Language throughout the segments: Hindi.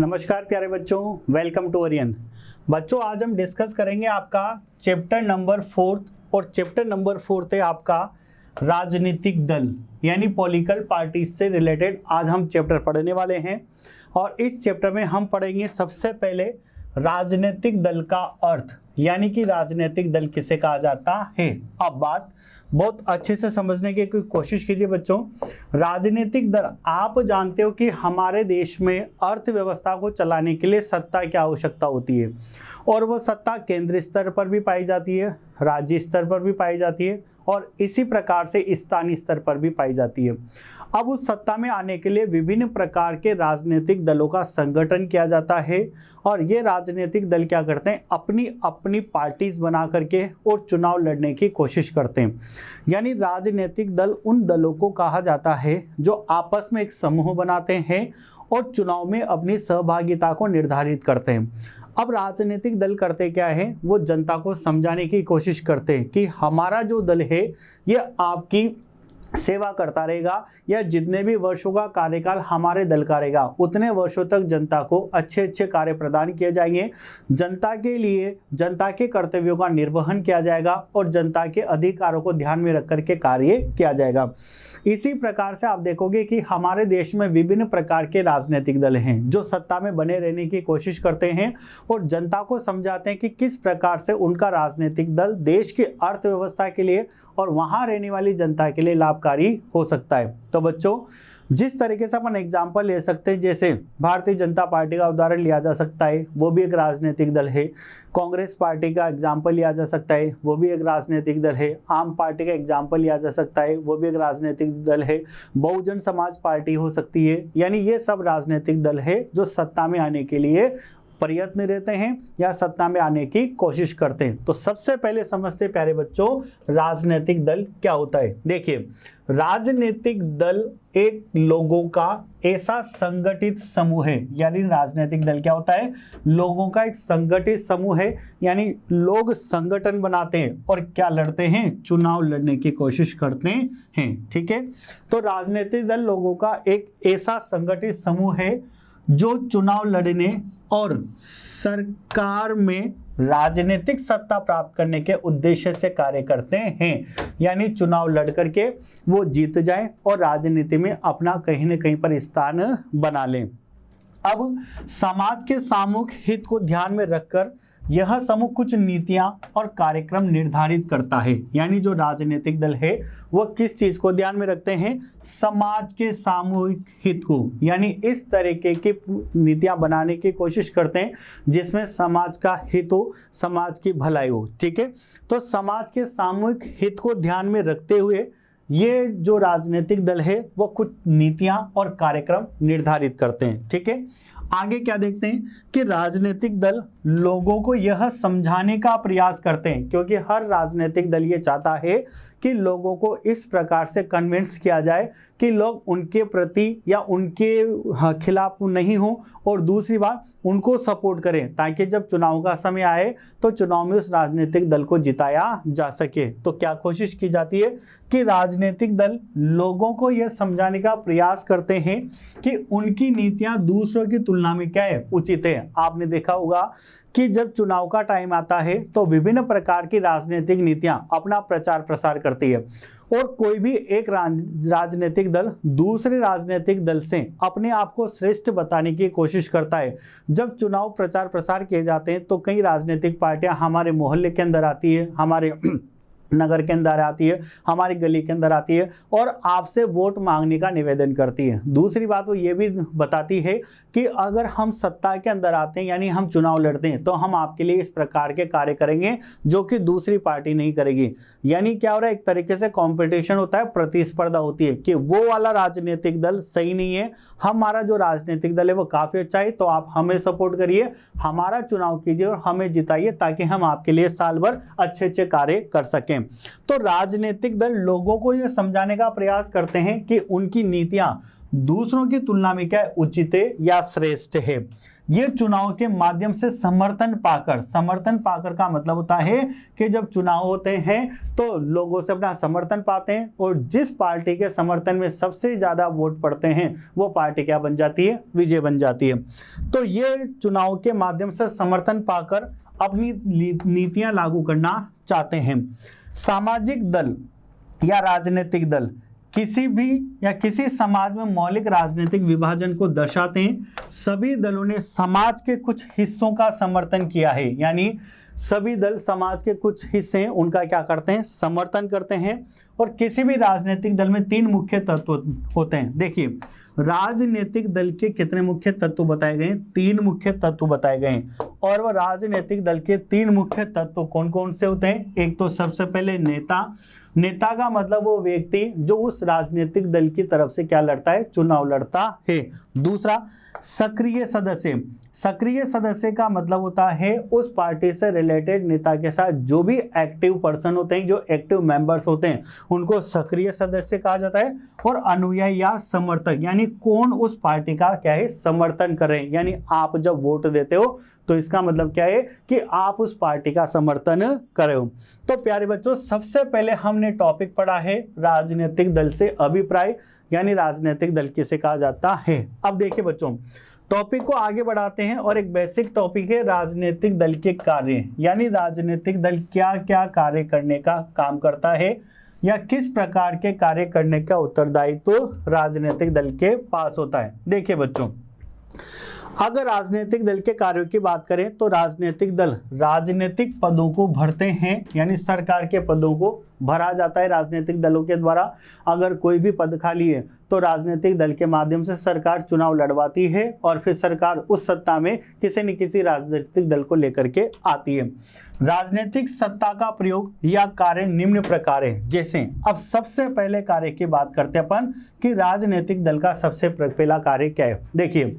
नमस्कार प्यारे बच्चों, वेलकम टू ओरियन। बच्चों आज हम डिस्कस करेंगे आपका चैप्टर नंबर 4 और चैप्टर नंबर 4 है आपका राजनीतिक दल यानी पॉलिटिकल पार्टी से रिलेटेड आज हम चैप्टर पढ़ने वाले हैं। और इस चैप्टर में हम पढ़ेंगे सबसे पहले राजनीतिक दल का अर्थ यानी कि राजनीतिक दल किसे कहा जाता है। अब बात बहुत अच्छे से समझने की कोशिश कीजिए बच्चों। राजनीतिक दल, आप जानते हो कि हमारे देश में अर्थव्यवस्था को चलाने के लिए सत्ता की आवश्यकता होती है और वो सत्ता केंद्रीय स्तर पर भी पाई जाती है, राज्य स्तर पर भी पाई जाती है और इसी प्रकार से स्थानीय स्तर पर भी पाई जाती है। अब उस सत्ता में आने के लिए विभिन्न प्रकार के राजनीतिक दलों का संगठन किया जाता है और ये राजनीतिक दल क्या करते हैं, अपनी अपनी पार्टीज बना करके और चुनाव लड़ने की कोशिश करते हैं। यानी राजनीतिक दल उन दलों को कहा जाता है जो आपस में एक समूह बनाते हैं और चुनाव में अपनी सहभागिता को निर्धारित करते हैं। अब राजनीतिक दल करते क्या है, वो जनता को समझाने की कोशिश करते हैं कि हमारा जो दल है ये आपकी सेवा करता रहेगा या जितने भी वर्षों का कार्यकाल हमारे दल का रहेगा उतने वर्षों तक जनता को अच्छे अच्छे कार्य प्रदान किए जाएंगे, जनता के लिए जनता के कर्तव्यों का निर्वहन किया जाएगा और जनता के अधिकारों को ध्यान में रख करके कार्य किया जाएगा। इसी प्रकार से आप देखोगे कि हमारे देश में विभिन्न प्रकार के राजनीतिक दल हैं जो सत्ता में बने रहने की कोशिश करते हैं और जनता को समझाते हैं कि किस प्रकार से उनका राजनीतिक दल देश की अर्थव्यवस्था के लिए और वहां रहने वाली जनता के लिए लाभकारी हो सकता है। तो बच्चों जिस तरीके से अपन एग्जाम्पल ले सकते हैं, जैसे भारतीय जनता पार्टी का उदाहरण लिया जा सकता है, वो भी एक राजनीतिक दल है। कांग्रेस पार्टी का एग्जाम्पल लिया जा सकता है, वो भी एक राजनीतिक दल है। आम पार्टी का एग्जाम्पल लिया जा सकता है, वो भी एक राजनीतिक दल है। बहुजन समाज पार्टी हो सकती है। यानी ये सब राजनीतिक दल है जो सत्ता में आने के लिए प्रयत्न रहते हैं या सत्ता में आने की कोशिश करते हैं। तो सबसे पहले समझते प्यारे बच्चों राजनीतिक दल क्या होता है। देखिए राजनीतिक दल एक लोगों का ऐसा संगठित समूह है। यानी राजनीतिक दल क्या होता है, लोगों का एक संगठित समूह है। यानी लोग संगठन बनाते हैं और क्या लड़ते हैं, चुनाव लड़ने की कोशिश करते हैं। ठीक है, तो राजनीतिक दल लोगों का एक ऐसा संगठित समूह है जो चुनाव लड़ने और सरकार में राजनीतिक सत्ता प्राप्त करने के उद्देश्य से कार्य करते हैं। यानी चुनाव लड़ करके वो जीत जाएं और राजनीति में अपना कहीं न कहीं पर स्थान बना लें। अब समाज के सामूहिक हित को ध्यान में रखकर यह समूह कुछ नीतियां और कार्यक्रम निर्धारित करता है। यानी जो राजनीतिक दल है वो किस चीज को ध्यान में रखते हैं, समाज के सामूहिक हित को। यानी इस तरीके की नीतियां बनाने की कोशिश करते हैं जिसमें समाज का हित हो, समाज की भलाई हो। ठीक है, तो समाज के सामूहिक हित को ध्यान में रखते हुए ये जो राजनीतिक दल है वो कुछ नीतियां और कार्यक्रम निर्धारित करते हैं। ठीक है, आगे क्या देखते हैं कि राजनीतिक दल लोगों को यह समझाने का प्रयास करते हैं, क्योंकि हर राजनीतिक दल ये चाहता है कि लोगों को इस प्रकार से कन्विंस किया जाए कि लोग उनके प्रति या उनके खिलाफ नहीं हो और दूसरी बात उनको सपोर्ट करें, ताकि जब चुनाव का समय आए तो चुनाव में उस राजनीतिक दल को जिताया जा सके। तो क्या कोशिश की जाती है कि राजनीतिक दल लोगों को यह समझाने का प्रयास करते हैं कि उनकी नीतियां दूसरों की तुलना में क्या है, उचित है। आपने देखा होगा कि जब चुनाव का टाइम आता है तो विभिन्न प्रकार की राजनीतिक नीतियां अपना प्रचार प्रसार करती है और कोई भी एक राजनीतिक दल दूसरे राजनीतिक दल से अपने आप को श्रेष्ठ बताने की कोशिश करता है। जब चुनाव प्रचार प्रसार किए जाते हैं तो कई राजनीतिक पार्टियां हमारे मोहल्ले के अंदर आती है, हमारे नगर के अंदर आती है, हमारी गली के अंदर आती है और आपसे वोट मांगने का निवेदन करती है। दूसरी बात वो ये भी बताती है कि अगर हम सत्ता के अंदर आते हैं यानी हम चुनाव लड़ते हैं तो हम आपके लिए इस प्रकार के कार्य करेंगे जो कि दूसरी पार्टी नहीं करेगी। यानी क्या हो रहा है, एक तरीके से कंपटीशन होता है, प्रतिस्पर्धा होती है कि वो वाला राजनीतिक दल सही नहीं है, हमारा जो राजनीतिक दल है वो काफी अच्छा है, तो आप हमें सपोर्ट करिए, हमारा चुनाव कीजिए और हमें जिताइए ताकि हम आपके लिए साल भर अच्छे अच्छे कार्य कर सकें। तो राजनीतिक दल लोगों को यह समझाने का प्रयास करते हैं कि उनकी नीतियां दूसरों की तुलना में क्या उचित है या श्रेष्ठ है। ये चुनाव के माध्यम से समर्थन पाकर का मतलब होता है कि जब चुनाव होते हैं तो लोगों से अपना समर्थन पाते हैं और जिस पार्टी के समर्थन में सबसे ज्यादा वोट पड़ते हैं वो पार्टी क्या बन जाती है, विजय बन जाती है। तो ये चुनाव के माध्यम से समर्थन पाकर अपनी नीतियां लागू करना चाहते हैं। सामाजिक दल या राजनीतिक दल किसी भी या किसी समाज में मौलिक राजनीतिक विभाजन को दर्शाते हैं। सभी दलों ने समाज के कुछ हिस्सों का समर्थन किया है, यानी सभी दल समाज के कुछ हिस्से हैं उनका क्या करते हैं, समर्थन करते हैं। और किसी भी राजनीतिक दल में 3 मुख्य तत्व होते हैं। देखिए राजनीतिक दल के कितने मुख्य तत्व बताए गए हैं, 3 मुख्य तत्व बताए गए हैं। और वह राजनीतिक दल के 3 मुख्य तत्व कौन कौन से होते हैं। एक तो सबसे पहले नेता का मतलब वो व्यक्ति जो उस राजनीतिक दल की तरफ से क्या लड़ता है, चुनाव लड़ता है। दूसरा सक्रिय सदस्य का मतलब होता है उस पार्टी से रिलेटेड नेता के साथ जो भी एक्टिव पर्सन होते हैं, जो एक्टिव मेंबर्स होते हैं उनको सक्रिय सदस्य कहा जाता है। और अनुयायी या समर्थक यानी कौन उस पार्टी का क्या है, समर्थन कर रहे हैं। यानी आप जब वोट देते हो तो इसका मतलब क्या है कि आप उस पार्टी का समर्थन कर रहे हो। तो प्यारे बच्चों सबसे पहले हमने टॉपिक पढ़ा है राजनीतिक दल से अभिप्राय, यानी राजनीतिक दल किसे कहा जाता है। अब देखिए बच्चों टॉपिक को आगे बढ़ाते हैं और एक बेसिक टॉपिक है राजनीतिक दल के कार्य, यानी राजनीतिक दल क्या क्या कार्य करने का काम करता है या किस प्रकार के कार्य करने का उत्तरदायित्व तो राजनीतिक दल के पास होता है। देखिए बच्चों अगर राजनीतिक दल के कार्यों की बात करें तो राजनीतिक दल राजनीतिक पदों को भरते हैं, यानी सरकार के पदों को भरा जाता है राजनीतिक दलों के द्वारा। अगर कोई भी पद खाली है तो राजनीतिक दल के माध्यम से सरकार चुनाव लड़वाती है और फिर सरकार उस सत्ता में किसी न किसी राजनीतिक दल को लेकर के आती है। राजनीतिक सत्ता का प्रयोग या कार्य निम्न प्रकार है। जैसे अब सबसे पहले कार्य की बात करते हैं अपन कि राजनीतिक दल का सबसे पहला कार्य क्या है। देखिए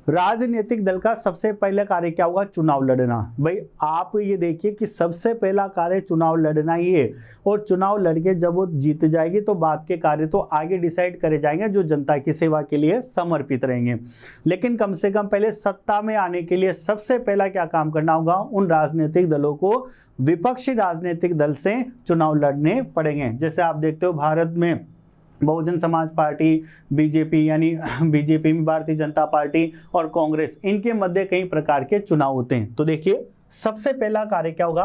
राजनीतिक दल का सबसे पहले कार्य क्या होगा, चुनाव लड़ना। भाई आप ये देखिए कि सबसे पहला कार्य चुनाव लड़ना ही है और चुनाव लड़के जब वो जीत जाएगी तो बाद के कार्य तो आगे डिसाइड करे जाएंगे जो जनता की सेवा के लिए समर्पित रहेंगे। लेकिन कम से कम पहले सत्ता में आने के लिए सबसे पहला क्या काम करना होगा, उन राजनीतिक दलों को विपक्षी राजनीतिक दल से चुनाव लड़ने पड़ेंगे। जैसे आप देखते हो भारत में बहुजन समाज पार्टी, बीजेपी यानी बीजेपी में भारतीय जनता पार्टी और कांग्रेस, इनके मध्य कई प्रकार के चुनाव होते हैं। तो देखिए सबसे पहला कार्य क्या होगा,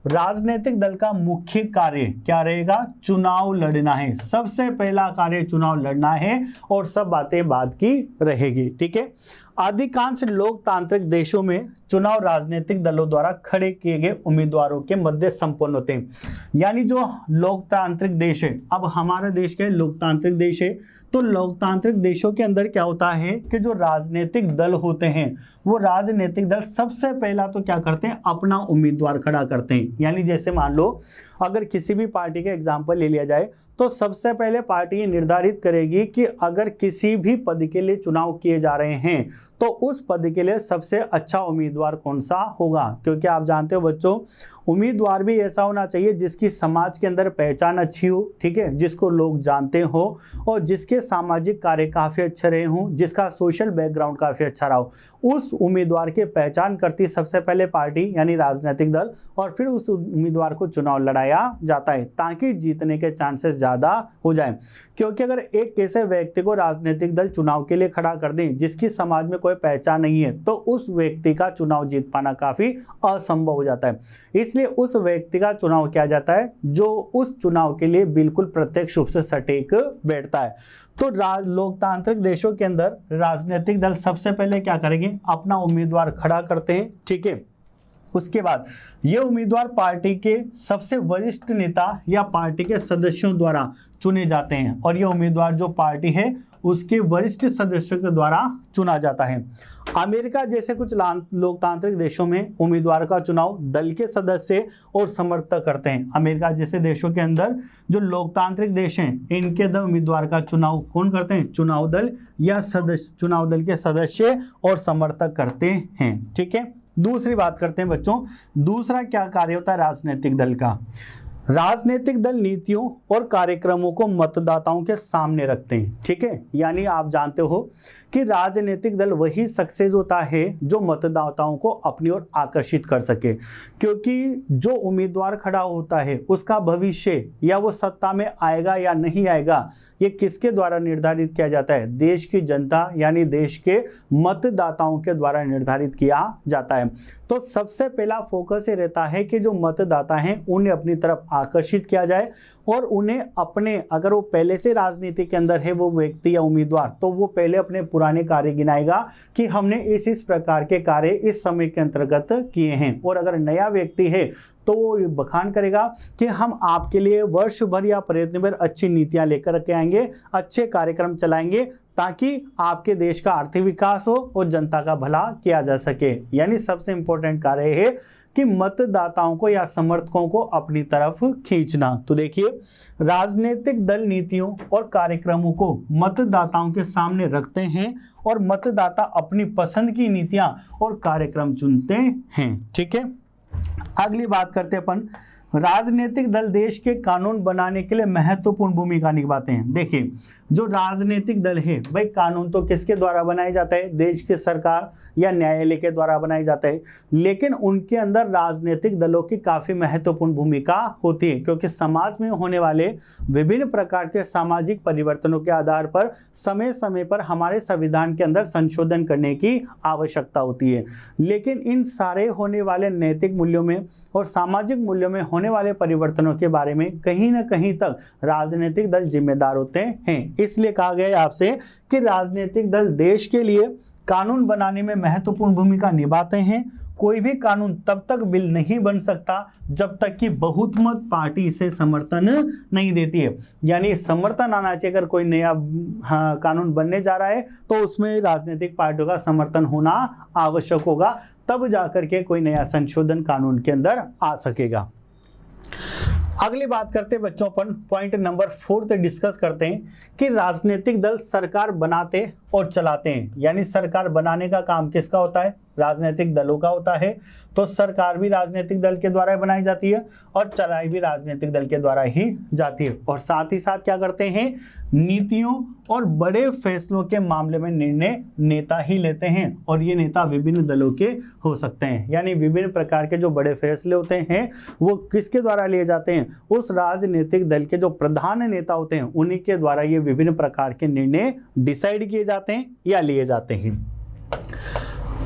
राजनीतिक दल का मुख्य कार्य क्या रहेगा, चुनाव लड़ना है। सबसे पहला कार्य चुनाव लड़ना है और सब बातें बाद की रहेगी। ठीक है। अधिकांश लोकतांत्रिक देशों में चुनाव राजनीतिक दलों द्वारा खड़े किए गए उम्मीदवारों के मध्य संपन्न होते हैं। यानी जो लोकतांत्रिक देश है, अब हमारा देश क्या है, लोकतांत्रिक देश है। तो लोकतांत्रिक देशों के अंदर क्या होता है कि जो राजनीतिक दल होते हैं वो राजनीतिक दल सबसे पहला तो क्या करते हैं, अपना उम्मीदवार खड़ा करते हैं। यानी जैसे मान लो अगर किसी भी पार्टी का एग्जाम्पल ले लिया जाए तो सबसे पहले पार्टी ये निर्धारित करेगी कि अगर किसी भी पद के लिए चुनाव किए जा रहे हैं तो उस पद के लिए सबसे अच्छा उम्मीदवार कौन सा होगा। क्योंकि आप जानते हो बच्चों उम्मीदवार भी ऐसा होना चाहिए जिसकी समाज के अंदर पहचान अच्छी हो, ठीक है, जिसको लोग जानते हो और जिसके सामाजिक कार्य काफ़ी अच्छे रहे हों, जिसका सोशल बैकग्राउंड काफ़ी अच्छा रहा हो। उस उम्मीदवार की पहचान करती सबसे पहले पार्टी यानी राजनीतिक दल और फिर उस उम्मीदवार को चुनाव लड़ाया जाता है ताकि जीतने के चांसेस ज़्यादा हो जाए। क्योंकि अगर एक ऐसे व्यक्ति को राजनीतिक दल चुनाव के लिए खड़ा कर दें जिसकी समाज में कोई पहचान नहीं है तो उस व्यक्ति का चुनाव जीत पाना काफ़ी असंभव हो जाता है। इसलिए उस व्यक्ति का चुनाव किया जाता है जो उस चुनाव के लिए बिल्कुल प्रत्यक्ष रूप से सटीक बैठता है। तो लोकतांत्रिक देशों के अंदर राजनीतिक दल सबसे पहले क्या करेंगे, अपना उम्मीदवार खड़ा करते हैं। ठीक है। उसके बाद ये उम्मीदवार पार्टी के सबसे वरिष्ठ नेता या पार्टी के सदस्यों द्वारा चुने जाते हैं और ये उम्मीदवार जो पार्टी है उसके वरिष्ठ सदस्यों के द्वारा चुना जाता है। अमेरिका जैसे कुछ लोकतांत्रिक देशों में उम्मीदवार का चुनाव दल के सदस्य और समर्थक करते हैं। अमेरिका जैसे देशों के अंदर जो लोकतांत्रिक देश हैं इनके अंदर उम्मीदवार का चुनाव कौन करते हैं, चुनाव दल या चुनाव दल के सदस्य और समर्थक करते हैं। ठीक है। दूसरी बात करते हैं बच्चों, दूसरा क्या कार्य होता है राजनीतिक दल का। राजनीतिक दल नीतियों और कार्यक्रमों को मतदाताओं के सामने रखते हैं, ठीक है। यानी आप जानते हो कि राजनीतिक दल वही सक्सेस होता है जो मतदाताओं को अपनी ओर आकर्षित कर सके, क्योंकि जो उम्मीदवार खड़ा होता है उसका भविष्य या वो सत्ता में आएगा या नहीं आएगा, ये किसके द्वारा निर्धारित किया जाता है? देश की जनता यानी देश के मतदाताओं के द्वारा निर्धारित किया जाता है। तो सबसे पहला फोकस ये रहता है कि जो मतदाता हैं उन्हें अपनी तरफ आकर्षित किया जाए और उन्हें अपने, अगर वो पहले से राजनीति के अंदर है वो व्यक्ति या उम्मीदवार, तो वो पहले अपने पुराने कार्य गिनाएगा कि हमने इस प्रकार के कार्य इस समय के अंतर्गत किए हैं। और अगर नया व्यक्ति है तो वो बखान करेगा कि हम आपके लिए वर्ष भर या प्रयत्न भर अच्छी नीतियां लेकर के आएंगे, अच्छे कार्यक्रम चलाएंगे ताकि आपके देश का आर्थिक विकास हो और जनता का भला किया जा सके। यानी सबसे इंपॉर्टेंट कार्य है कि मतदाताओं को या समर्थकों को अपनी तरफ खींचना। तो देखिए, राजनीतिक दल नीतियों और कार्यक्रमों को मतदाताओं के सामने रखते हैं और मतदाता अपनी पसंद की नीतियां और कार्यक्रम चुनते हैं, ठीक है। अगली बात करते हैं अपन, राजनीतिक दल देश के कानून बनाने के लिए महत्वपूर्ण भूमिका निभाते हैं। देखिए, जो राजनीतिक दल है भाई, कानून तो किसके द्वारा बनाया जाता है? देश की सरकार या न्यायालय के द्वारा बनाया जाता है, लेकिन उनके अंदर राजनीतिक दलों की काफी महत्वपूर्ण भूमिका होती है, क्योंकि समाज में होने वाले विभिन्न प्रकार के सामाजिक परिवर्तनों के आधार पर समय समय पर हमारे संविधान के अंदर संशोधन करने की आवश्यकता होती है। लेकिन इन सारे होने वाले नैतिक मूल्यों में और सामाजिक मूल्यों में होने वाले परिवर्तनों के बारे में कहीं ना कहीं तक राजनीतिक दल जिम्मेदार होते हैं। इसलिए कहा गया है आपसे कि राजनीतिक दल देश के लिए कानून बनाने में महत्वपूर्ण भूमिका निभाते हैं। कोई भी कानून तब तक बिल नहीं बन सकता जब तक कि बहुमत पार्टी इसे समर्थन नहीं देती है। यानी समर्थन आना चाहिए। अगर कोई नया कानून बनने जा रहा है तो उसमें राजनीतिक पार्टियों का समर्थन होना आवश्यक होगा, तब जाकर के कोई नया संशोधन कानून के अंदर आ सकेगा। अगली बात करते हैं बच्चों, अपन पॉइंट नंबर 4 डिस्कस करते हैं कि राजनीतिक दल सरकार बनाते और चलाते हैं। यानी सरकार बनाने का काम किसका होता है? राजनीतिक दलों का होता है। तो सरकार भी राजनीतिक दल के द्वारा बनाई जाती है और चलाई भी राजनीतिक दल के द्वारा ही जाती है। और साथ ही साथ क्या करते हैं? नीतियों और बड़े फैसलों के मामले में निर्णय नेता ही लेते हैं, और ये नेता विभिन्न दलों के हो सकते हैं। यानी विभिन्न प्रकार के जो बड़े फैसले होते हैं वो किसके द्वारा लिए जाते हैं? उस राजनीतिक दल के जो प्रधान नेता होते हैं उन्हीं के द्वारा ये विभिन्न प्रकार के निर्णय डिसाइड किए जाते हैं या लिए जाते हैं।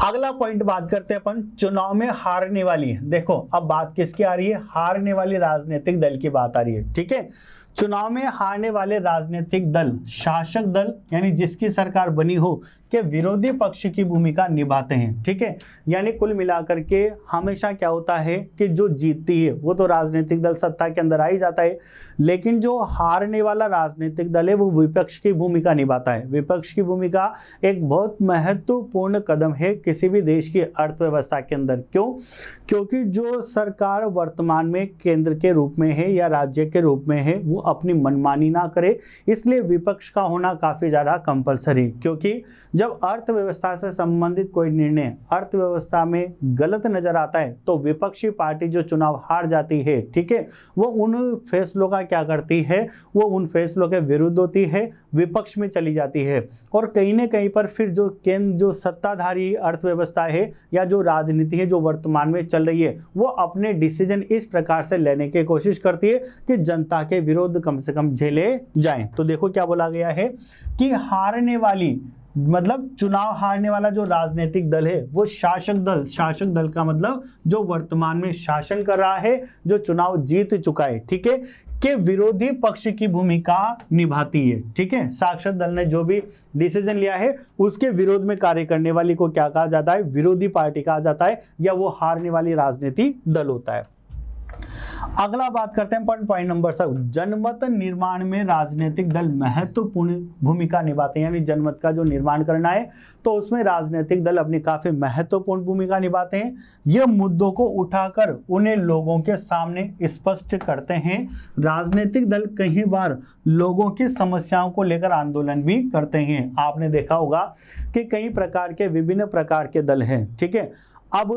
अगला पॉइंट बात करते हैं अपन चुनाव में हारने वाली। देखो, अब बात किसकी आ रही है? हारने वाली राजनीतिक दल की बात आ रही है, ठीक है। चुनाव में हारने वाले राजनीतिक दल शासक दल यानी जिसकी सरकार बनी हो के विरोधी पक्ष की भूमिका निभाते हैं, ठीक है। यानी कुल मिलाकर के हमेशा क्या होता है कि जो जीतती है वो तो राजनीतिक दल सत्ता के अंदर आ ही जाता है, लेकिन जो हारने वाला राजनीतिक दल है वो विपक्ष की भूमिका निभाता है। विपक्ष की भूमिका एक बहुत महत्वपूर्ण कदम है किसी भी देश की अर्थव्यवस्था के अंदर। क्यों? क्योंकि जो सरकार वर्तमान में केंद्र के रूप में है या राज्य के रूप में है वो अपनी मनमानी ना करे, इसलिए विपक्ष का होना काफी ज्यादा कंपलसरी। क्योंकि जब अर्थव्यवस्था से संबंधित कोई निर्णय अर्थव्यवस्था में गलत नजर आता है तो विपक्षी पार्टी जो चुनाव हार जाती है, ठीक है, वो उन फैसलों का क्या करती है? वो उन फैसलों के विरुद्ध होती है, विपक्ष में चली जाती है। और कहीं ना कहीं पर फिर जो सत्ताधारी अर्थव्यवस्था है या जो राजनीति है जो वर्तमान में चल रही है वो अपने डिसीजन इस प्रकार से लेने की कोशिश करती है कि जनता के विरोध कम से कम झेले जाएं। तो देखो क्या बोला गया है कि हारने वाली मतलब चुनाव हारने वाला जो राजनीतिक दल है वो शासक दल का मतलब जो वर्तमान में शासन कर रहा है, जो चुनाव जीत चुका है, ठीक है, के विरोधी पक्ष की भूमिका निभाती है, ठीक है। शासक दल ने जो भी डिसीजन लिया है उसके विरोध में कार्य करने वाली को क्या कहा जाता है? विरोधी पार्टी कहा जाता है, या वो हारने वाली राजनीतिक दल होता है। अगला बात करते हैं पॉइंट नंबर 7, जनमत निर्माण में राजनीतिक दल महत्वपूर्ण भूमिका निभाते हैं। यानी जनमत का जो निर्माण करना है तो उसमें राजनीतिक दल अपनी काफी महत्वपूर्ण भूमिका निभाते हैं। यह मुद्दों को उठाकर उन्हें लोगों के सामने स्पष्ट करते हैं। राजनीतिक दल कई बार लोगों की समस्याओं को लेकर आंदोलन भी करते हैं। आपने देखा होगा कि कई प्रकार के विभिन्न प्रकार के दल हैं, ठीक है। अब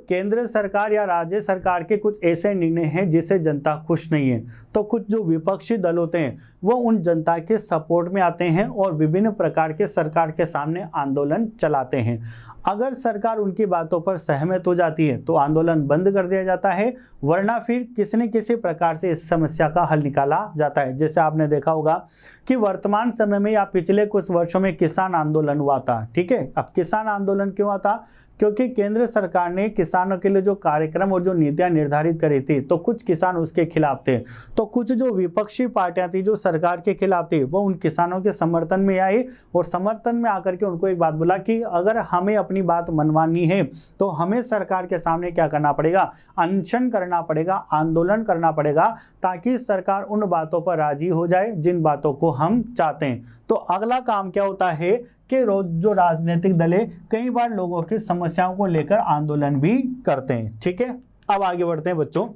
केंद्र सरकार या राज्य सरकार के कुछ ऐसे निर्णय हैं जिससे जनता खुश नहीं है, तो कुछ जो विपक्षी दल होते हैं वो उन जनता के सपोर्ट में आते हैं और विभिन्न प्रकार के सरकार के सामने आंदोलन चलाते हैं। अगर सरकार उनकी बातों पर सहमत हो जाती है तो आंदोलन बंद कर दिया जाता है, वरना फिर किसी न किसी प्रकार से इस समस्या का हल निकाला जाता है। जैसे आपने देखा होगा कि वर्तमान समय में या पिछले कुछ वर्षों में किसान आंदोलन हुआ था, ठीक है। अब किसान आंदोलन क्यों हुआ था? क्योंकि केंद्र सरकार ने किसानों के लिए जो कार्यक्रम और जो नीतियां निर्धारित करी थी, तो कुछ किसान उसके खिलाफ थे, तो कुछ जो विपक्षी पार्टियां थी जो सरकार के खिलाफ थी वो उन किसानों के समर्थन में आई और समर्थन में आकर के उनको एक बात बोला कि अगर हमें अपनी बात मनवानी है तो हमें सरकार के सामने क्या करना पड़ेगा, अनशन करना पड़ेगा, आंदोलन करना पड़ेगा, ताकि सरकार उन बातों पर राजी हो जाए जिन बातों को हम चाहते हैं। तो अगला काम क्या होता है कि जो राजनीतिक दल है कई बार लोगों की समस्याओं को लेकर आंदोलन भी करते हैं, ठीक है। अब आगे बढ़ते हैं बच्चों।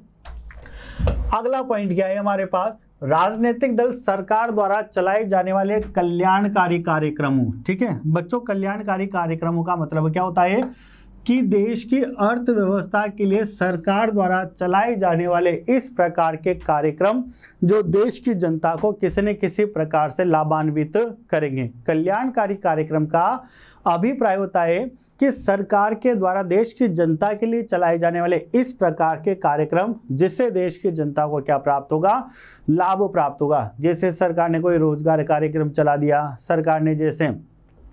अगला पॉइंट क्या है हमारे पास? राजनीतिक दल सरकार द्वारा चलाए जाने वाले कल्याणकारी कार्यक्रमों, ठीक है बच्चों। कल्याणकारी कार्यक्रमों का मतलब क्या होता है कि देश की अर्थव्यवस्था के लिए सरकार द्वारा चलाए जाने वाले इस प्रकार के कार्यक्रम जो देश की जनता को किसी न किसी प्रकार से लाभान्वित करेंगे। कल्याणकारी कार्यक्रम का अभिप्राय होता है कि सरकार के द्वारा देश की जनता के लिए चलाए जाने वाले इस प्रकार के कार्यक्रम जिससे देश की जनता को क्या प्राप्त होगा, लाभ प्राप्त होगा। जैसे सरकार ने कोई रोजगार कार्यक्रम चला दिया, सरकार ने जैसे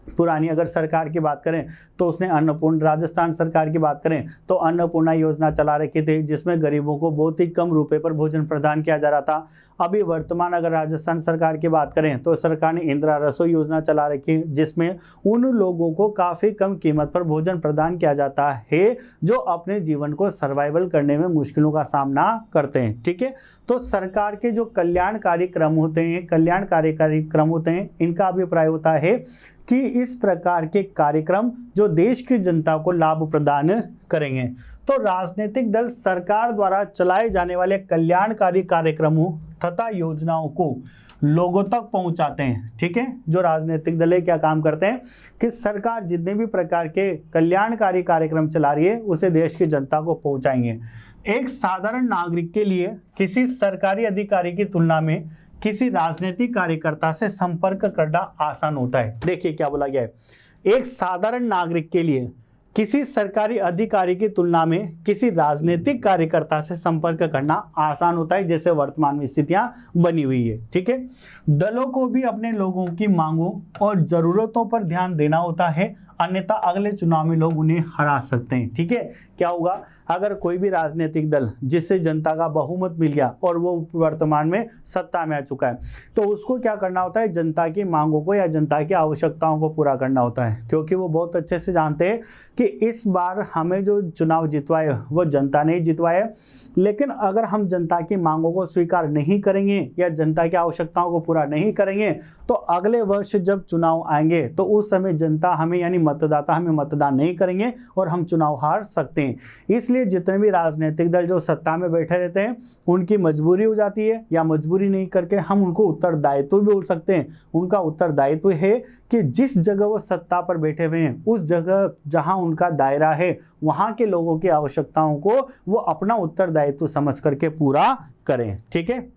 पुरानी अगर सरकार की बात करें तो उसने अन्नपूर्ण, राजस्थान सरकार की बात करें तो अन्नपूर्णा योजना चला रखी थी जिसमें गरीबों को बहुत ही कम रुपए पर भोजन प्रदान किया जा रहा था। अभी वर्तमान अगर राजस्थान सरकार की बात करें तो सरकार ने इंदिरा रसोई योजना चला रखी है जिसमें उन लोगों को काफ़ी कम कीमत पर भोजन प्रदान किया जाता है जो अपने जीवन को सर्वाइवल करने में मुश्किलों का सामना करते हैं, ठीक है। तो सरकार के जो कल्याणकारी क्रम होते हैं, कल्याणकारी कार्यक्रम होते हैं, इनका अभिप्राय होता है कि इस प्रकार के कार्यक्रम जो देश की जनता को लाभ प्रदान करेंगे। तो राजनीतिक दल सरकार द्वारा चलाए जाने वाले कल्याणकारी कार्यक्रमों तथा योजनाओं को लोगों तक पहुंचाते हैं, ठीक है। जो राजनीतिक दल क्या काम करते हैं कि सरकार जितने भी प्रकार के कल्याणकारी कार्यक्रम चला रही है उसे देश की जनता को पहुंचाएंगे। एक साधारण नागरिक के लिए किसी सरकारी अधिकारी की तुलना में किसी राजनीतिक कार्यकर्ता से संपर्क करना आसान होता है। देखिए क्या बोला गया है, एक साधारण नागरिक के लिए किसी सरकारी अधिकारी की तुलना में किसी राजनीतिक कार्यकर्ता से संपर्क करना आसान होता है, जैसे वर्तमान में स्थितियां बनी हुई है, ठीक है। दलों को भी अपने लोगों की मांगों और जरूरतों पर ध्यान देना होता है, अन्यथा अगले चुनाव में लोग उन्हें हरा सकते हैं, ठीक है। क्या होगा, अगर कोई भी राजनीतिक दल जिससे जनता का बहुमत मिल गया और वो वर्तमान में सत्ता में आ चुका है तो उसको क्या करना होता है, जनता की मांगों को या जनता की आवश्यकताओं को पूरा करना होता है, क्योंकि वो बहुत अच्छे से जानते हैं कि इस बार हमें जो चुनाव जितवाए वो जनता ने जितवाए। लेकिन अगर हम जनता की मांगों को स्वीकार नहीं करेंगे या जनता की आवश्यकताओं को पूरा नहीं करेंगे तो अगले वर्ष जब चुनाव आएंगे तो उस समय जनता हमें यानी मतदाता हमें मतदान नहीं करेंगे और हम चुनाव हार सकते हैं। इसलिए जितने भी राजनीतिक दल जो सत्ता में बैठे रहते हैं उनकी मजबूरी हो जाती है, या मजबूरी नहीं करके हम उनको उत्तरदायित्व भी बोल सकते हैं। उनका उत्तरदायित्व है कि जिस जगह वो सत्ता पर बैठे हुए हैं उस जगह जहां उनका दायरा है वहां के लोगों की आवश्यकताओं को वो अपना उत्तरदायित्व समझ करके पूरा करें, ठीक है।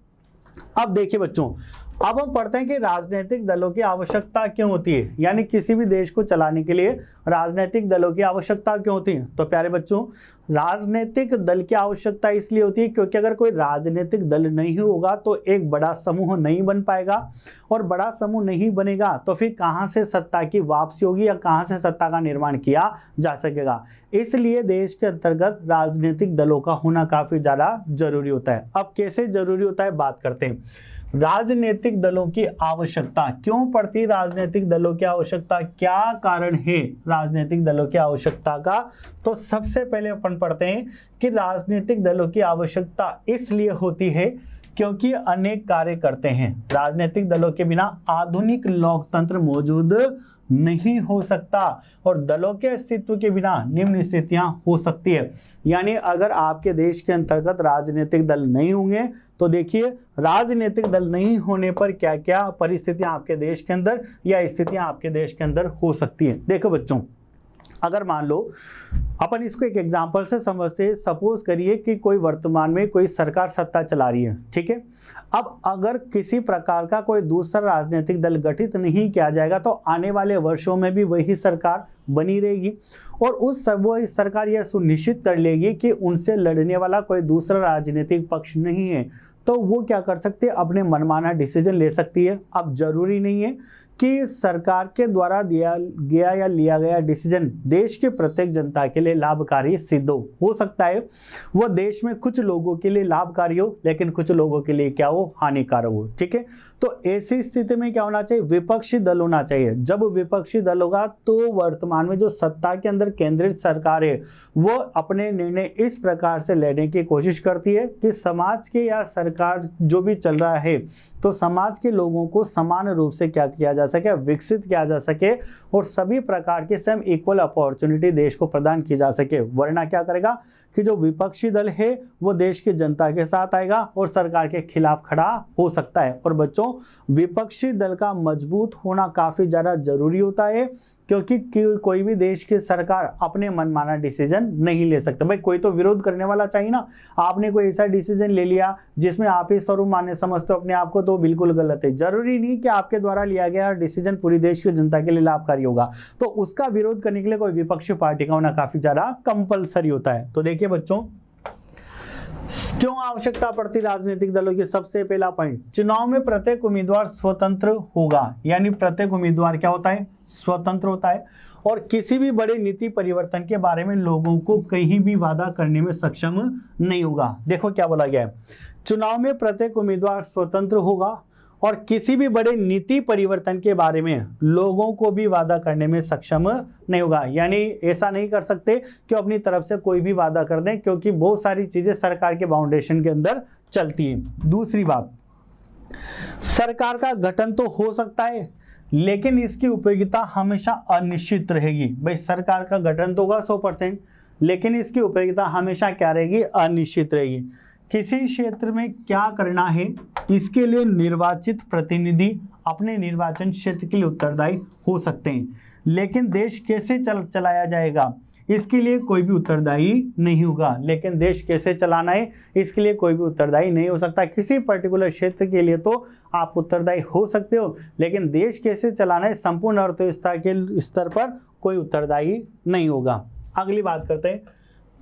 अब देखिए बच्चों, अब हम पढ़ते हैं कि राजनीतिक दलों की आवश्यकता क्यों होती है, यानी किसी भी देश को चलाने के लिए राजनीतिक दलों की आवश्यकता क्यों होती है। तो प्यारे बच्चों, राजनीतिक दल की आवश्यकता इसलिए होती है क्योंकि अगर कोई राजनीतिक दल नहीं होगा तो एक बड़ा समूह नहीं बन पाएगा, और बड़ा समूह नहीं बनेगा तो फिर कहां से सत्ता की वापसी होगी या कहां से सत्ता का निर्माण किया जा सकेगा। इसलिए देश के अंतर्गत राजनीतिक दलों का होना काफी ज्यादा जरूरी होता है। अब कैसे जरूरी होता है बात करते हैं। राजनीतिक दलों की आवश्यकता क्यों पड़ती, राजनीतिक दलों की आवश्यकता क्या कारण है राजनीतिक दलों की आवश्यकता का। तो सबसे पहले अपन पढ़ते हैं कि राजनीतिक दलों की आवश्यकता इसलिए होती है क्योंकि अनेक कार्य करते हैं। राजनीतिक दलों के बिना आधुनिक लोकतंत्र मौजूद नहीं हो सकता और दलों के अस्तित्व के बिना निम्न स्थितियां हो सकती है। यानी अगर आपके देश के अंतर्गत राजनीतिक दल नहीं होंगे तो देखिए राजनीतिक दल नहीं होने पर क्या क्या परिस्थितियां आपके देश के अंदर या स्थितियां आपके देश के अंदर हो सकती है। देखो बच्चों, अगर मान लो अपन इसको एक एग्जांपल से समझते हैं, सपोज करिए कि कोई वर्तमान में कोई सरकार सत्ता चला रही है, ठीक है। अब अगर किसी प्रकार का कोई दूसरा राजनीतिक दल गठित नहीं किया जाएगा तो आने वाले वर्षों में भी वही सरकार बनी रहेगी और वो सरकार यह सुनिश्चित कर लेगी कि उनसे लड़ने वाला कोई दूसरा राजनीतिक पक्ष नहीं है, तो वो क्या कर सकते हैं, अपने मनमाना डिसीजन ले सकती है। अब जरूरी नहीं है कि सरकार के द्वारा दिया गया या लिया गया डिसीजन देश के प्रत्येक जनता के लिए लाभकारी सिद्ध हो सकता है वो देश में कुछ लोगों के लिए लाभकारी हो लेकिन कुछ लोगों के लिए क्या हो, हानिकारक हो, ठीक है। तो ऐसी स्थिति में क्या होना चाहिए, विपक्षी दल होना चाहिए। जब विपक्षी दल होगा तो वर्तमान में जो सत्ता के अंदर केंद्रित सरकार है वो अपने निर्णय इस प्रकार से लेने की कोशिश करती है कि समाज के या सरकार जो भी चल रहा है तो समाज के लोगों को समान रूप से क्या किया जा सके, विकसित किया जा सके और सभी प्रकार के सेम इक्वल अपॉर्चुनिटी देश को प्रदान की जा सके। वरना क्या करेगा कि जो विपक्षी दल है वो देश की जनता के साथ आएगा और सरकार के खिलाफ खड़ा हो सकता है। और बच्चों, विपक्षी दल का मजबूत होना काफी ज्यादा जरूरी होता है क्योंकि कोई भी देश की सरकार अपने मनमाना डिसीजन नहीं ले सकता। भाई कोई तो विरोध करने वाला चाहिए ना। आपने कोई ऐसा डिसीजन ले लिया जिसमें आप ही सर्वमान्य समझते हो अपने आप को, तो बिल्कुल गलत है। जरूरी नहीं कि आपके द्वारा लिया गया डिसीजन पूरी देश की जनता के लिए लाभकारी होगा, तो उसका विरोध करने के लिए कोई विपक्षी पार्टी का होना काफी ज्यादा कंपलसरी होता है। तो देखिए बच्चों, क्यों आवश्यकता पड़ती राजनीतिक दलों की, सबसे पहला पॉइंट, चुनाव में प्रत्येक उम्मीदवार स्वतंत्र होगा, यानी प्रत्येक उम्मीदवार क्या होता है, स्वतंत्र होता है और किसी भी बड़े नीति परिवर्तन के बारे में लोगों को कहीं भी वादा करने में सक्षम नहीं होगा। देखो क्या बोला गया है, चुनाव में प्रत्येक उम्मीदवार स्वतंत्र होगा और किसी भी बड़े नीति परिवर्तन के बारे में लोगों को भी वादा करने में सक्षम नहीं होगा। यानी ऐसा नहीं कर सकते कि अपनी तरफ से कोई भी वादा कर दें, क्योंकि बहुत सारी चीजें सरकार के बाउंडेशन के अंदर चलती हैं। दूसरी बात, सरकार का गठन तो हो सकता है लेकिन इसकी उपयोगिता हमेशा अनिश्चित रहेगी। भाई सरकार का गठन तो होगा 100%, लेकिन इसकी उपयोगिता हमेशा क्या रहेगी, अनिश्चित रहेगी। किसी क्षेत्र में क्या करना है इसके लिए निर्वाचित प्रतिनिधि अपने निर्वाचन क्षेत्र के लिए उत्तरदायी हो सकते हैं, लेकिन देश कैसे चलाया जाएगा इसके लिए कोई भी उत्तरदायी नहीं होगा। लेकिन देश कैसे चलाना है इसके लिए कोई भी उत्तरदायी नहीं हो सकता। किसी पर्टिकुलर क्षेत्र के लिए तो आप उत्तरदायी हो सकते हो, लेकिन देश कैसे चलाना है संपूर्ण अर्थव्यवस्था के स्तर पर कोई उत्तरदायी नहीं होगा। अगली बात करते हैं,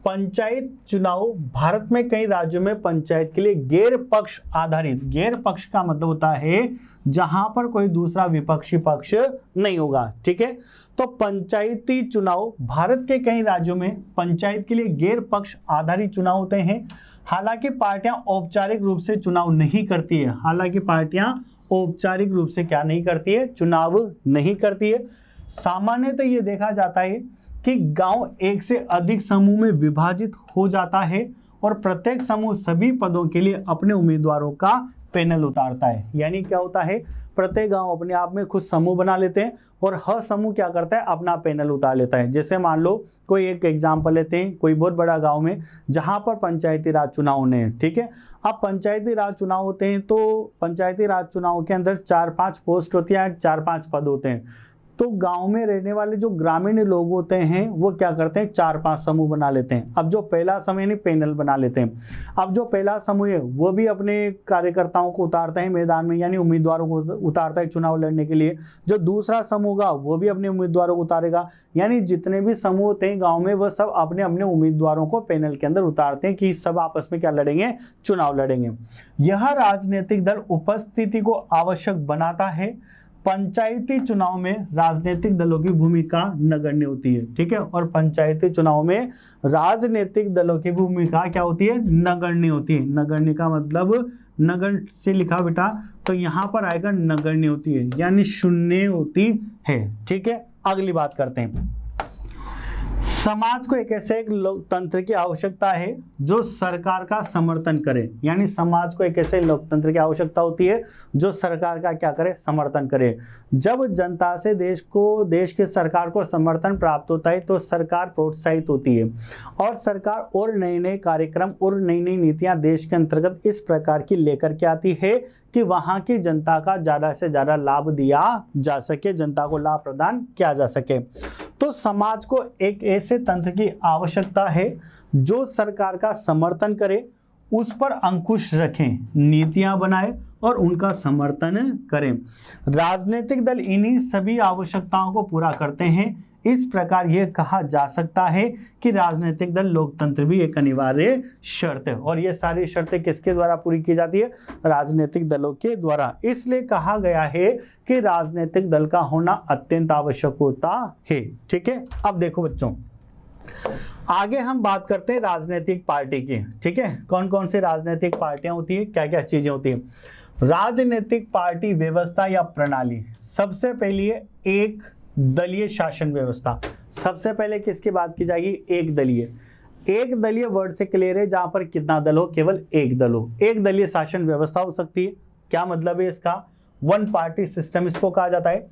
पंचायत चुनाव। भारत में कई राज्यों में पंचायत के लिए गैर पक्ष आधारित, गैर पक्ष का मतलब होता है जहां पर कोई दूसरा विपक्षी पक्ष नहीं होगा, ठीक है। तो पंचायती चुनाव, भारत के कई राज्यों में पंचायत के लिए गैर पक्ष आधारित चुनाव होते हैं। हालांकि पार्टियां औपचारिक रूप से चुनाव नहीं करती है, हालांकि पार्टियां औपचारिक रूप से क्या नहीं करती है, चुनाव नहीं करती है। सामान्यतः ये देखा जाता है कि गांव एक से अधिक समूह में विभाजित हो जाता है और प्रत्येक समूह सभी पदों के लिए अपने उम्मीदवारों का पैनल उतारता है। यानी क्या होता है, प्रत्येक गांव अपने आप में कुछ समूह बना लेते हैं और हर समूह क्या करता है, अपना पैनल उतार लेता है। जैसे मान लो कोई एक एग्जाम्पल लेते हैं, कोई बहुत बड़ा गांव में जहां पर पंचायती राज चुनाव होने हैं, ठीक है। अब पंचायती राज चुनाव होते हैं तो पंचायती राज चुनाव के अंदर 4-5 पोस्ट होती है, 4-5 पद होते हैं। तो गांव में रहने वाले जो ग्रामीण लोग होते हैं वो क्या करते हैं, 4-5 समूह बना लेते हैं। अब जो पहला समूह यानी पैनल बना लेते हैं। अब जो पहला समूह है वो भी अपने कार्यकर्ताओं को उतारता है मैदान में, यानी उम्मीदवारों को उतारता है चुनाव लड़ने के लिए। जो दूसरा समूह होगा वो भी अपने उम्मीदवारों को उतारेगा। यानी जितने भी समूह होते हैं गाँव में वो सब अपने अपने उम्मीदवारों को पैनल के अंदर उतारते हैं कि सब आपस में क्या लड़ेंगे, चुनाव लड़ेंगे। यह राजनीतिक दल उपस्थिति को आवश्यक बनाता है। पंचायती चुनाव में राजनीतिक दलों की भूमिका नगण्य होती है, ठीक है। और पंचायती चुनाव में राजनीतिक दलों की भूमिका क्या होती है, नगण्य होती है। नगण्य का मतलब नगण्य से लिखा बेटा, तो यहाँ पर आएगा नगण्य होती है, यानी शून्य होती है, ठीक है। अगली बात करते हैं, समाज को एक ऐसे एक लोकतंत्र की आवश्यकता है जो सरकार का समर्थन करे। यानी समाज को एक ऐसे लोकतंत्र की आवश्यकता होती है जो सरकार का क्या करे, समर्थन करे। जब जनता से देश के सरकार को समर्थन प्राप्त होता है तो सरकार प्रोत्साहित होती है और सरकार और नए नए कार्यक्रम और नई नई नीतियां देश के अंतर्गत इस प्रकार की लेकर के आती है कि वहां की जनता का ज्यादा से ज्यादा लाभ दिया जा सके, जनता को लाभ प्रदान किया जा सके। तो समाज को एक ऐसे तंत्र की आवश्यकता है जो सरकार का समर्थन करे, उस पर अंकुश रखें, नीतियां बनाए और उनका समर्थन करें। राजनीतिक दल इन्हीं सभी आवश्यकताओं को पूरा करते हैं। इस प्रकार यह कहा जा सकता है कि राजनीतिक दल लोकतंत्र भी एक अनिवार्य शर्त है। और ये सारी शर्तें किसके द्वारा पूरी की जाती है? राजनीतिक दलों के द्वारा। इसलिए कहा गया है कि राजनीतिक दल का होना अत्यंत आवश्यक होता है। ठीक है, अब देखो बच्चों, आगे हम बात करते हैं राजनीतिक पार्टी की। ठीक है, कौन कौन सी राजनीतिक पार्टियां होती है, क्या क्या चीजें होती है। राजनीतिक पार्टी व्यवस्था या प्रणाली, सबसे पहले एक दलीय शासन व्यवस्था। सबसे पहले किसकी बात की जाएगी? एक दलीय। एक दलीय वर्ड से क्लियर है जहां पर कितना दल हो? केवल एक दल हो। एक दलीय शासन व्यवस्था हो सकती है। क्या मतलब है इसका? वन पार्टी सिस्टम इसको कहा जाता है।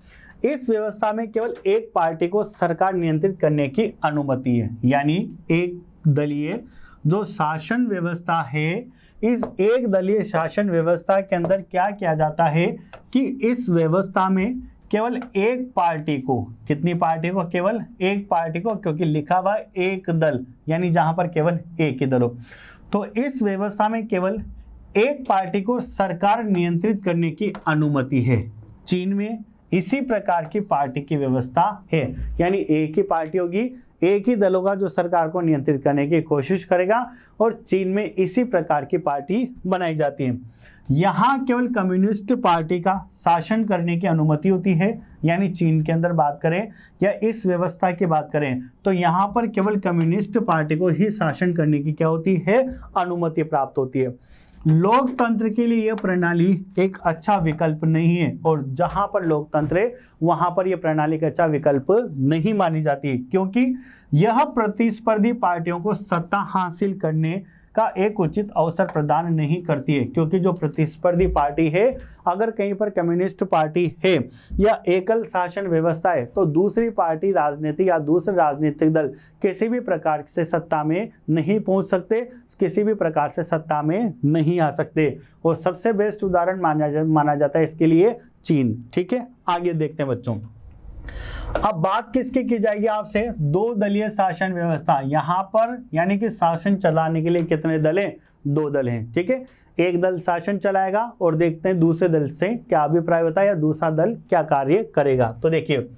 इस व्यवस्था में केवल एक पार्टी को सरकार नियंत्रित करने की अनुमति है। यानी एक दलीय जो शासन व्यवस्था है, इस एक दलीय शासन व्यवस्था के अंदर क्या किया जाता है कि इस व्यवस्था में केवल एक पार्टी को, कितनी पार्टी को? केवल एक पार्टी को, क्योंकि लिखा हुआ एक दल, यानी जहां पर केवल एक ही दल हो। तो इस व्यवस्था में केवल एक पार्टी को सरकार नियंत्रित करने की अनुमति है। चीन में इसी प्रकार की पार्टी की व्यवस्था है, यानी एक ही पार्टी होगी, एक ही दल होगा जो सरकार को नियंत्रित करने की कोशिश करेगा, और चीन में इसी प्रकार की पार्टी बनाई जाती है। यहाँ केवल कम्युनिस्ट पार्टी का शासन करने की अनुमति होती है। यानी चीन के अंदर बात करें या इस व्यवस्था की बात करें तो यहाँ पर केवल कम्युनिस्ट पार्टी को ही शासन करने की क्या होती है? अनुमति प्राप्त होती है। लोकतंत्र के लिए यह प्रणाली एक अच्छा विकल्प नहीं है, और जहां पर लोकतंत्र है वहां पर यह प्रणाली का अच्छा विकल्प नहीं मानी जाती है, क्योंकि यह प्रतिस्पर्धी पार्टियों को सत्ता हासिल करने का एक उचित अवसर प्रदान नहीं करती है। क्योंकि जो प्रतिस्पर्धी पार्टी है, अगर कहीं पर कम्युनिस्ट पार्टी है या एकल शासन व्यवस्था है, तो दूसरी पार्टी राजनीति या दूसरे राजनीतिक दल किसी भी प्रकार से सत्ता में नहीं पहुंच सकते, किसी भी प्रकार से सत्ता में नहीं आ सकते। और सबसे बेस्ट उदाहरण माना जाता है इसके लिए चीन। ठीक है, आगे देखते हैं बच्चों। अब बात किसकी की जाएगी आपसे? दो दलीय शासन व्यवस्था। यहां पर यानी कि शासन चलाने के लिए कितने दल हैं? दो दल हैं। ठीक है, एक दल शासन चलाएगा और देखते हैं दूसरे दल से क्या अभिप्राय होता है या दूसरा दल क्या कार्य करेगा। तो देखिए,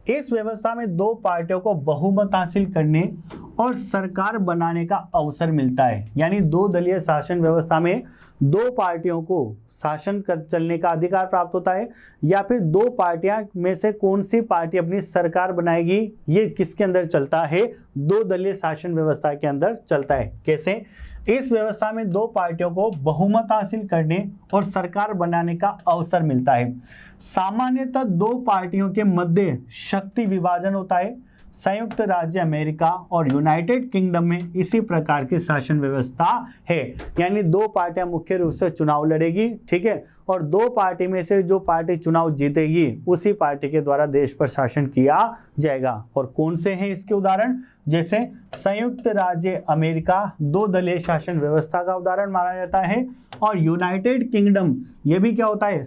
इस व्यवस्था में दो पार्टियों को बहुमत हासिल करने और सरकार बनाने का अवसर मिलता है। यानी दो दलीय शासन व्यवस्था में दो पार्टियों को शासन कर चलने का अधिकार प्राप्त होता है, या फिर दो पार्टियां में से कौन सी पार्टी अपनी सरकार बनाएगी, ये किसके अंदर चलता है? दो दलीय शासन व्यवस्था के अंदर चलता है। कैसे? इस व्यवस्था में दो पार्टियों को बहुमत हासिल करने और सरकार बनाने का अवसर मिलता है। सामान्यतः दो पार्टियों के मध्य शक्ति विभाजन होता है। संयुक्त राज्य अमेरिका और यूनाइटेड किंगडम में इसी प्रकार की शासन व्यवस्था है। यानी दो पार्टियां मुख्य रूप से चुनाव लड़ेगी, ठीक है, और दो पार्टी में से जो पार्टी चुनाव जीतेगी उसी पार्टी के द्वारा देश पर शासन किया जाएगा। और कौन से हैं इसके उदाहरण? जैसे संयुक्त राज्य अमेरिका दो दलीय शासन व्यवस्था का उदाहरण माना जाता है, और यूनाइटेड किंगडम ये भी क्या होता है?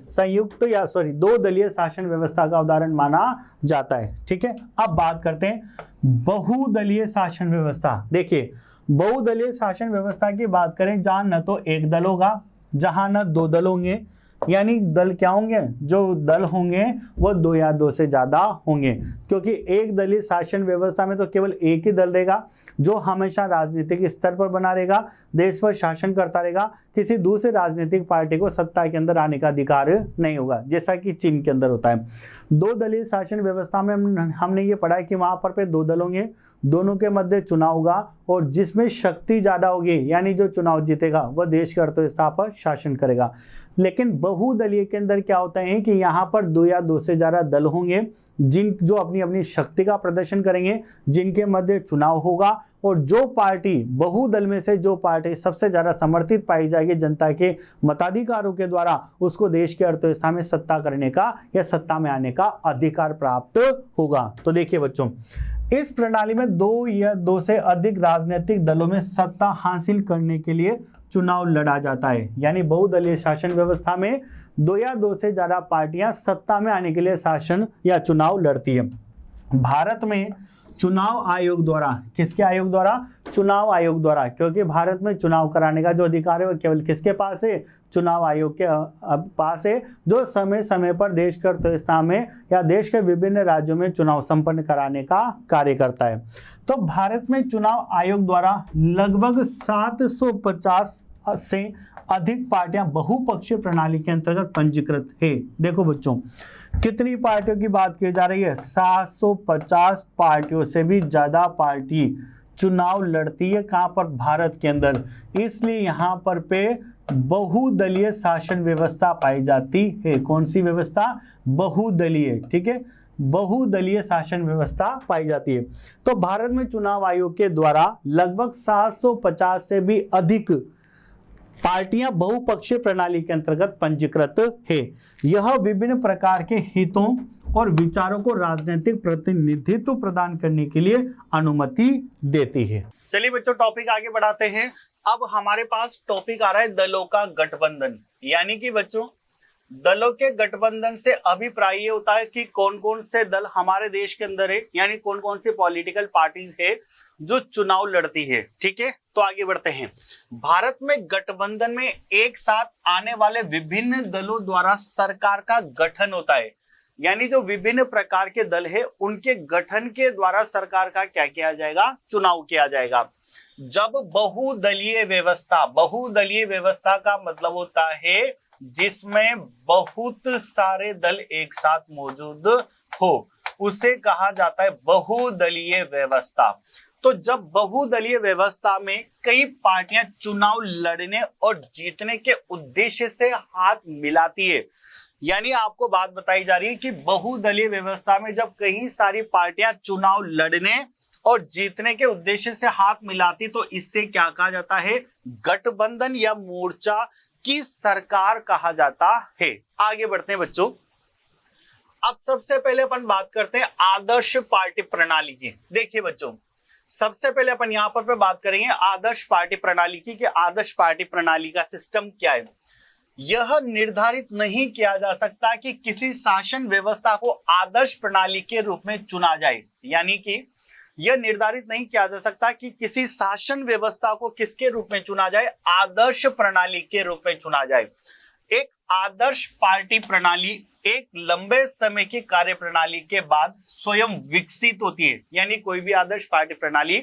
दो दलीय शासन व्यवस्था का उदाहरण माना जाता है। ठीक है, अब बात करते हैं बहुदलीय शासन व्यवस्था। देखिए, बहुदलीय शासन व्यवस्था की बात करें जहां न तो एक दल होगा, जहां न दो दल होंगे। यानी दल क्या होंगे? जो दल होंगे वो दो या दो से ज्यादा होंगे, क्योंकि एक दलीय शासन व्यवस्था में तो केवल एक ही दल रहेगा जो हमेशा राजनीतिक स्तर पर बना रहेगा, देश पर शासन करता रहेगा। किसी दूसरे राजनीतिक पार्टी को सत्ता के अंदर आने का अधिकार नहीं होगा, जैसा कि चीन के अंदर होता है। दो दलीय शासन व्यवस्था में हमने ये पढ़ा है कि वहां पर दो दल होंगे, दोनों के मध्य चुनाव होगा, और जिसमें शक्ति ज्यादा होगी यानी जो चुनाव जीतेगा वह देश की अर्थव्यवस्था पर शासन करेगा। लेकिन बहुदलीय के अंदर क्या होता है कि यहाँ पर दो या दो से ज्यादा दल होंगे जो अपनी अपनी शक्ति का प्रदर्शन करेंगे, जिनके मध्य चुनाव होगा, और जो पार्टी बहुदल में से जो पार्टी सबसे ज्यादा समर्थित पाई जाएगी जनता के मताधिकारों के द्वारा, उसको देश की अर्थव्यवस्था में सत्ता करने का या सत्ता में आने का अधिकार प्राप्त होगा। तो देखिए बच्चों, इस प्रणाली में दो या दो से अधिक राजनीतिक दलों में सत्ता हासिल करने के लिए चुनाव लड़ा जाता है। यानी बहुदलीय शासन व्यवस्था में दो या दो से ज्यादा पार्टियां सत्ता में आने के लिए शासन या चुनाव लड़ती है। भारत में चुनाव आयोग द्वारा, किसके आयोग द्वारा? चुनाव आयोग द्वारा, क्योंकि भारत में चुनाव कराने का जो अधिकार है वो केवल किसके पास है? चुनाव आयोग के पास है, जो समय समय पर देश के अर्थव्यवस्था में या देश के विभिन्न राज्यों में चुनाव संपन्न कराने का कार्य करता है। तो भारत में चुनाव आयोग द्वारा लगभग 750 से अधिक पार्टियां बहुपक्षीय प्रणाली के अंतर्गत पंजीकृत है। देखो बच्चों, कितनी पार्टियों की बात की जा रही है? 750 पार्टियों से भी ज्यादा पार्टी चुनाव लड़ती है। कहां पर? भारत के अंदर। इसलिए यहां पर पे बहुदलीय शासन व्यवस्था पाई जाती है। कौन सी व्यवस्था? बहुदलीय। ठीक है, बहुदलीय शासन व्यवस्था पाई जाती है। तो भारत में चुनाव आयोग के द्वारा लगभग 750 से भी अधिक पार्टियां बहुपक्षीय प्रणाली के अंतर्गत पंजीकृत है। यह विभिन्न प्रकार के हितों और विचारों को राजनीतिक प्रतिनिधित्व प्रदान करने के लिए अनुमति देती है। चलिए बच्चों, टॉपिक आगे बढ़ाते हैं। अब हमारे पास टॉपिक आ रहा है दलों का गठबंधन। यानी कि बच्चों, दलों के गठबंधन से अभिप्राय ये होता है कि कौन कौन से दल हमारे देश के अंदर है, यानी कौन कौन सी पॉलिटिकल पार्टीज है जो चुनाव लड़ती है। ठीक है, तो आगे बढ़ते हैं। भारत में गठबंधन में एक साथ आने वाले विभिन्न दलों द्वारा सरकार का गठन होता है। यानी जो विभिन्न प्रकार के दल है उनके गठन के द्वारा सरकार का क्या किया जाएगा? चुनाव किया जाएगा। जब बहुदलीय व्यवस्था, बहुदलीय व्यवस्था का मतलब होता है जिसमें बहुत सारे दल एक साथ मौजूद हो, उसे कहा जाता है बहुदलीय व्यवस्था। तो जब बहुदलीय व्यवस्था में कई पार्टियां चुनाव लड़ने और जीतने के उद्देश्य से हाथ मिलाती है, यानी आपको बात बताई जा रही है कि बहुदलीय व्यवस्था में जब कई सारी पार्टियां चुनाव लड़ने और जीतने के उद्देश्य से हाथ मिलाती, तो इससे क्या कहा जाता है? गठबंधन या मोर्चा की सरकार कहा जाता है। आगे बढ़ते हैं बच्चों। अब सबसे पहले अपन बात करते हैं आदर्श पार्टी प्रणाली की। देखिए बच्चों, सबसे पहले अपन यहां पर बात करेंगे आदर्श पार्टी प्रणाली की, कि आदर्श पार्टी प्रणाली का सिस्टम क्या है। यह निर्धारित नहीं किया जा सकता कि किसी शासन व्यवस्था को आदर्श प्रणाली के रूप में चुना जाए। यानी कि यह निर्धारित नहीं किया जा सकता कि किसी शासन व्यवस्था को किसके रूप में चुना जाए? आदर्श प्रणाली के रूप में चुना जाए। एक आदर्श पार्टी प्रणाली एक लंबे समय की कार्य प्रणाली के बाद स्वयं विकसित होती है। यानी कोई भी आदर्श पार्टी प्रणाली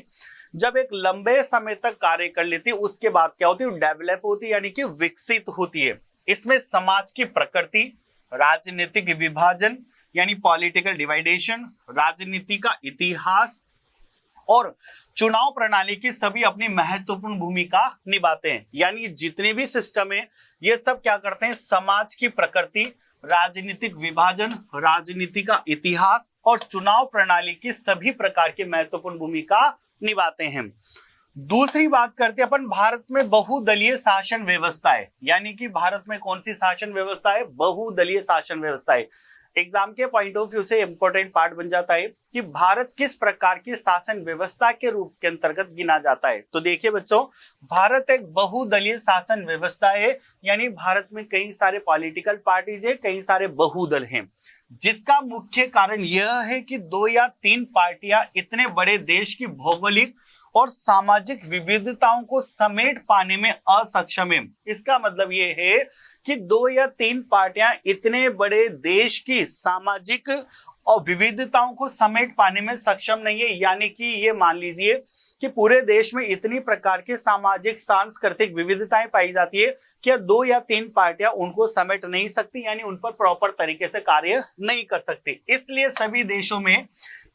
जब एक लंबे समय तक कार्य कर लेती है, उसके बाद क्या होती है? डेवलप होती है, यानी कि विकसित होती है। इसमें समाज की प्रकृति, राजनीतिक विभाजन यानी पॉलिटिकल डिवाइडेशन, राजनीति का इतिहास और चुनाव प्रणाली की सभी अपनी महत्वपूर्ण भूमिका निभाते हैं। यानी जितने भी सिस्टम है ये सब क्या करते हैं? समाज की प्रकृति, राजनीतिक विभाजन, राजनीति का इतिहास और चुनाव प्रणाली की सभी प्रकार की महत्वपूर्ण भूमिका निभाते हैं। दूसरी बात करते हैं अपन भारत में बहुदलीय शासन व्यवस्था है। यानी कि भारत में कौन सी शासन व्यवस्था है? बहुदलीय शासन व्यवस्था है। एग्जाम के पॉइंट ऑफ व्यू से इंपॉर्टेंट पार्ट बन जाता है कि भारत किस प्रकार की शासन व्यवस्था के रूप के अंतर्गत गिना जाता है। तो देखिए बच्चों, भारत एक बहुदलीय शासन व्यवस्था है। यानी भारत में कई सारे पॉलिटिकल पार्टीज है, कई सारे बहुदल हैं, जिसका मुख्य कारण यह है कि 2 या 3 पार्टियां इतने बड़े देश की भौगोलिक और सामाजिक विविधताओं को समेट पाने में असक्षम है। इसका मतलब ये है कि 2 या 3 पार्टियां इतने बड़े देश की सामाजिक और विविधताओं को समेट पाने में सक्षम नहीं है। यानी कि ये मान लीजिए कि पूरे देश में इतनी प्रकार की सामाजिक सांस्कृतिक विविधताएं पाई जाती है कि 2 या 3 पार्टियां उनको समेट नहीं सकती, यानी उन पर प्रॉपर तरीके से कार्य नहीं कर सकती। इसलिए सभी देशों में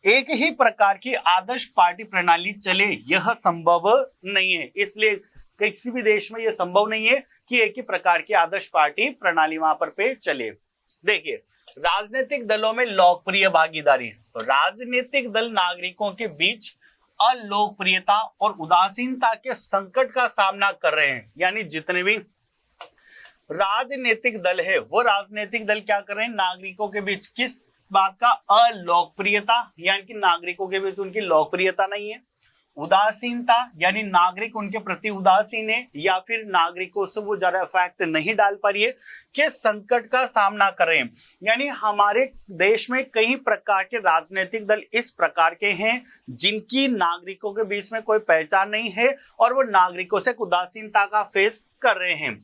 एक ही प्रकार की आदर्श पार्टी प्रणाली चले, यह संभव नहीं है। इसलिए किसी भी देश में यह संभव नहीं है कि एक ही प्रकार की आदर्श पार्टी प्रणाली वहां पर चले। देखिए, राजनीतिक दलों में लोकप्रिय भागीदारी। तो राजनीतिक दल नागरिकों के बीच अलोकप्रियता और उदासीनता के संकट का सामना कर रहे हैं। यानी जितने भी राजनीतिक दल है वो राजनीतिक दल क्या कर रहे हैं? नागरिकों के बीच किस बात का? अलोकप्रियता, यानी कि नागरिकों के बीच उनकी लोकप्रियता नहीं है, उदासीनता यानी नागरिक उनके प्रति उदासीन है, या फिर नागरिकों से वो ज्यादा इफेक्ट नहीं डाल पा रही है, के संकट का सामना कर रहे हैं। यानी हमारे देश में कई प्रकार के राजनीतिक दल इस प्रकार के हैं जिनकी नागरिकों के बीच में कोई पहचान नहीं है और वो नागरिकों से उदासीनता का फेस कर रहे हैं।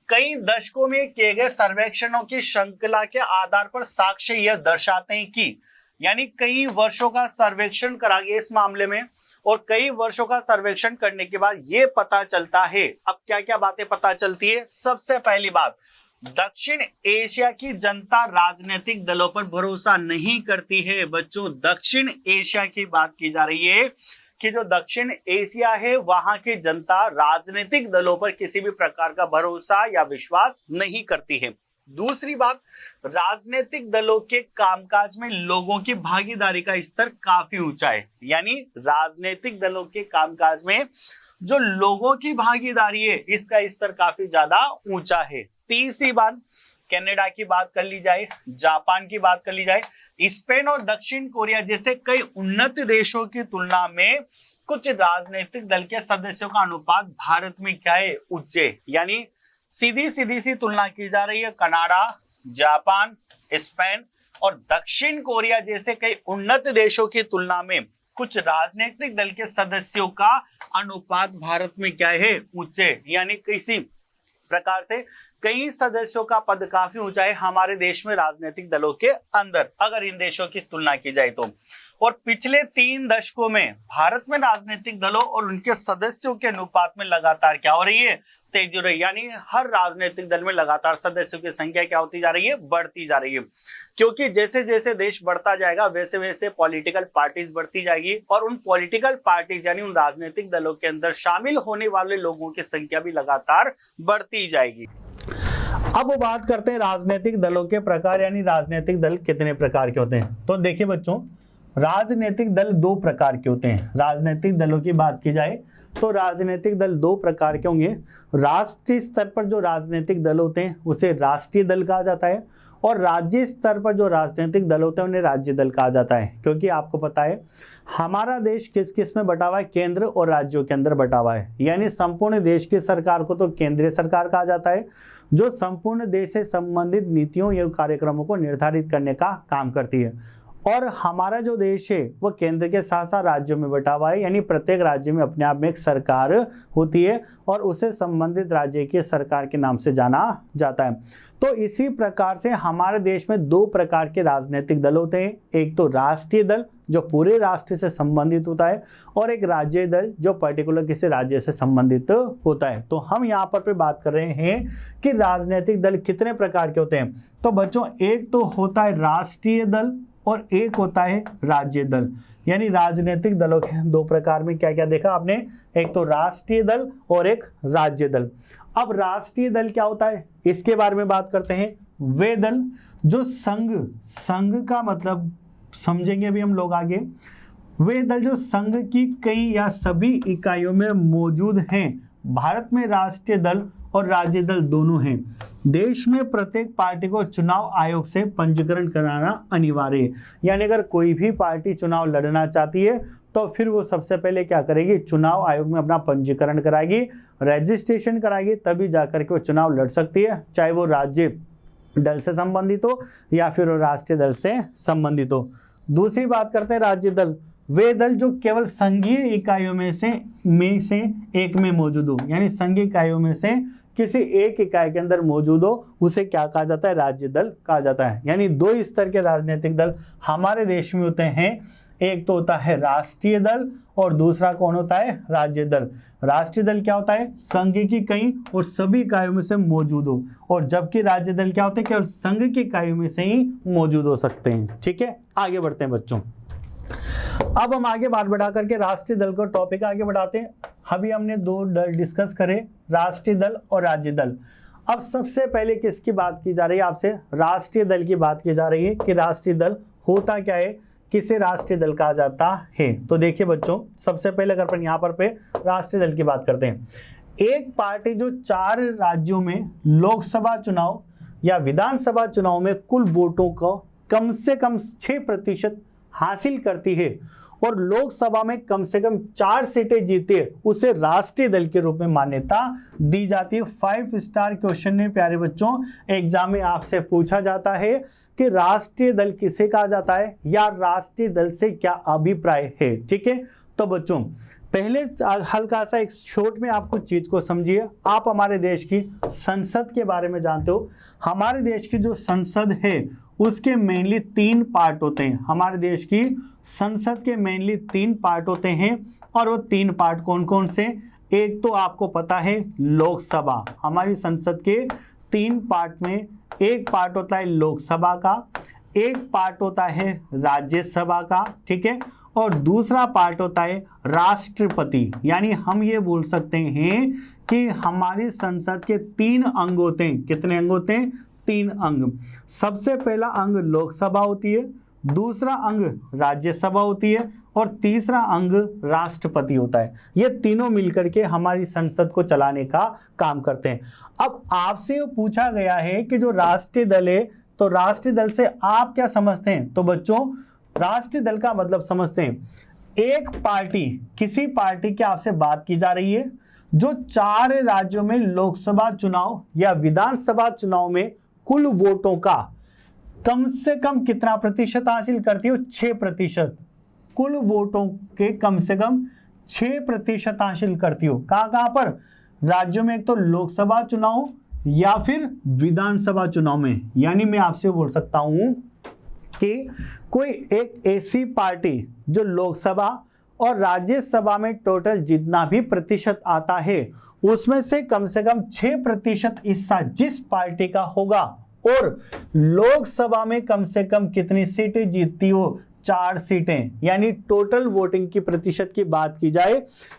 कई दशकों में किए गए सर्वेक्षणों की श्रृंखला के आधार पर साक्ष्य यह दर्शाते हैं कि, यानी कई वर्षों का सर्वेक्षण करा गया इस मामले में, और कई वर्षों का सर्वेक्षण करने के बाद ये पता चलता है, अब क्या क्या बातें पता चलती है। सबसे पहली बात, दक्षिण एशिया की जनता राजनीतिक दलों पर भरोसा नहीं करती है। बच्चों, दक्षिण एशिया की बात की जा रही है कि जो दक्षिण एशिया है वहां की जनता राजनीतिक दलों पर किसी भी प्रकार का भरोसा या विश्वास नहीं करती है। दूसरी बात, राजनीतिक दलों के कामकाज में लोगों की भागीदारी का स्तर काफी ऊंचा है। यानी राजनीतिक दलों के कामकाज में जो लोगों की भागीदारी है इसका स्तर काफी ज्यादा ऊंचा है। तीसरी बात, कनाडा की बात कर ली जाए, जापान की बात कर ली जाए, स्पेन और दक्षिण कोरिया जैसे कई उन्नत देशों की तुलना में कुछ राजनीतिक दल के सदस्यों का अनुपात भारत में क्या है, उच्च है। यानी सीधी सी तुलना की जा रही है कनाडा, जापान, स्पेन और दक्षिण कोरिया जैसे कई उन्नत देशों की तुलना में कुछ राजनीतिक दल के सदस्यों का अनुपात भारत में क्या है, उच्च है। यानी किसी प्रकार से कई सदस्यों का पद काफी ऊंचा है हमारे देश में राजनीतिक दलों के अंदर, अगर इन देशों की तुलना की जाए तो। और पिछले 3 दशकों में भारत में राजनीतिक दलों और उनके सदस्यों के अनुपात में लगातार क्या हो रही है, तेजी हो रही है। यानी हर राजनीतिक दल में लगातार सदस्यों की संख्या क्या होती जा रही है, बढ़ती जा रही है। क्योंकि जैसे जैसे देश बढ़ता जाएगा वैसे वैसे पॉलिटिकल पार्टीज बढ़ती जाएगी और उन पॉलिटिकल पार्टीज यानी उन राजनीतिक दलों के अंदर शामिल होने वाले लोगों की संख्या भी लगातार बढ़ती जाएगी। अब बात करते हैं राजनीतिक दलों के प्रकार, यानी राजनीतिक दल कितने प्रकार के होते हैं। तो देखिए बच्चों, राजनीतिक दल 2 प्रकार के होते हैं। राजनीतिक दलों की बात की जाए तो राजनीतिक दल 2 प्रकार के होंगे। राष्ट्रीय स्तर पर जो राजनीतिक दल होते हैं उसे राष्ट्रीय दल कहा जाता है, और राज्य स्तर पर जो राजनीतिक दल होते हैं उन्हें राज्य दल कहा जाता है। क्योंकि आपको पता है हमारा देश किस किस में बटा हुआ है, केंद्र और राज्यों के अंदर बटा हुआ है। यानी संपूर्ण देश की सरकार को तो केंद्रीय सरकार कहा जाता है, जो संपूर्ण देश से संबंधित नीतियों या कार्यक्रमों को निर्धारित करने का काम करती है। और हमारा जो देश है वो केंद्र के साथ साथ राज्यों में बटा हुआ है, यानी प्रत्येक राज्य में अपने आप में एक सरकार होती है और उसे संबंधित राज्य की सरकार के नाम से जाना जाता है। तो इसी प्रकार से हमारे देश में 2 प्रकार के राजनीतिक दल होते हैं। एक तो राष्ट्रीय दल जो पूरे राष्ट्र से संबंधित होता है, और एक राज्य दल जो पर्टिकुलर किसी राज्य से संबंधित होता है। तो हम यहाँ पर बात कर रहे हैं कि राजनीतिक दल कितने प्रकार के होते हैं। तो बच्चों, एक तो होता है राष्ट्रीय दल और एक होता है राज्य दल। यानी राजनीतिक दलों के 2 प्रकार में क्या क्या देखा आपने, एक तो राष्ट्रीय दल और एक राज्य दल। अब राष्ट्रीय दल क्या होता है इसके बारे में बात करते हैं। वे दल जो संघ का मतलब समझेंगे अभी हम लोग आगे। वे दल जो संघ की कई या सभी इकाइयों में मौजूद हैं। भारत में राष्ट्रीय दल और राज्य दल दोनों हैं। देश में प्रत्येक पार्टी को चुनाव आयोग से पंजीकरण कराना अनिवार्य है। यानी अगर कोई भी पार्टी चुनाव लड़ना चाहती है तो फिर वो सबसे पहले क्या करेगी, चुनाव आयोग में अपना पंजीकरण कराएगी, रजिस्ट्रेशन कराएगी, तभी जाकर के वो चुनाव लड़ सकती है, चाहे वो राज्य दल से संबंधित हो या फिर वो राष्ट्रीय दल से संबंधित हो। दूसरी बात करते हैं राज्य दल। वे दल जो केवल संघीय इकाइयों में से एक में मौजूद हो, यानी संघीय इकाइयों में से किसी एक इकाई के अंदर मौजूद हो, उसे क्या कहा जाता है, राज्य दल कहा जाता है। यानी 2 स्तर के राजनीतिक दल हमारे देश में होते हैं। एक तो होता है राष्ट्रीय दल और दूसरा कौन होता है, राज्य दल। राष्ट्रीय दल क्या होता है, संघ की कई और सभी इकाइयों में से मौजूद हो, और जबकि राज्य दल क्या होते हैं, केवल संघ की इकाइयों में से ही मौजूद हो सकते हैं। ठीक है, आगे बढ़ते हैं बच्चों। अब हम आगे बात बढ़ा करके राष्ट्रीय दल को टॉपिक आगे बढ़ाते हैं। अभी हमने 2 दल डिस्कस करे, राष्ट्रीय दल और राज्य दल। अब सबसे पहले किसकी बात की जा रही है, आपसे राष्ट्रीय दल की बात की जा रही है कि राष्ट्रीय दल होता क्या है, किसे राष्ट्रीय दल कहा जाता है। तो देखिए बच्चों, सबसे पहले अगर अपन यहाँ पर राष्ट्रीय दल की बात करते हैं, एक पार्टी जो 4 राज्यों में लोकसभा चुनाव या विधानसभा चुनाव में कुल वोटों को कम से कम 6% हासिल करती है, और लोकसभा में कम से कम 4 सीटें जीते उसे राष्ट्रीय दल के रूप में मान्यता दी जाती है। 5 स्टार क्वेश्चन में प्यारे बच्चों एग्जाम में आपसे पूछा जाता है कि राष्ट्रीय दल किसे कहा जाता है या राष्ट्रीय दल से क्या अभिप्राय है। ठीक है, तो बच्चों पहले हल्का सा एक शॉर्ट में आपको चीज को समझिए। आप हमारे देश की संसद के बारे में जानते हो। हमारे देश की जो संसद है उसके मेनली 3 पार्ट होते हैं। हमारे देश की संसद के मेनली 3 पार्ट होते हैं और वो 3 पार्ट कौन कौन से? एक तो आपको पता है लोकसभा। हमारी संसद के 3 पार्ट में एक पार्ट होता है लोकसभा का, एक पार्ट होता है राज्यसभा का, ठीक है, और दूसरा पार्ट होता है राष्ट्रपति। यानी हम ये बोल सकते हैं कि हमारी संसद के 3 अंग होते हैं। कितने अंग होते हैं? 3 अंग। सबसे पहला अंग लोकसभा होती है, दूसरा अंग राज्यसभा होती है और तीसरा अंग राष्ट्रपति होता है। ये तीनों मिलकर के हमारी संसद को चलाने का काम करते हैं। अब आपसे पूछा गया है कि जो राष्ट्रीय दल है, तो राष्ट्रीय दल से आप क्या समझते हैं? तो बच्चों राष्ट्रीय दल का मतलब समझते हैं एक पार्टी, किसी पार्टी की आपसे बात की जा रही है जो 4 राज्यों में लोकसभा चुनाव या विधानसभा चुनाव में कुल वोटों का कम से कम कितना प्रतिशत हासिल करती हो? 6%। कुल वोटों के कम से कम 6% हासिल करती हो। कहां पर? राज्यों में, एक तो लोकसभा चुनाव या फिर विधानसभा चुनाव में। यानी मैं आपसे बोल सकता हूं कि कोई एक ऐसी पार्टी जो लोकसभा और राज्यसभा में टोटल जितना भी प्रतिशत आता है उसमें से कम 6% हिस्सा जिस पार्टी का होगा और लोकसभा में कम से कम कितनी सीटें जीतती हो? 4 सीटें। यानी टोटल वोटिंग की प्रतिशत की बात की जाए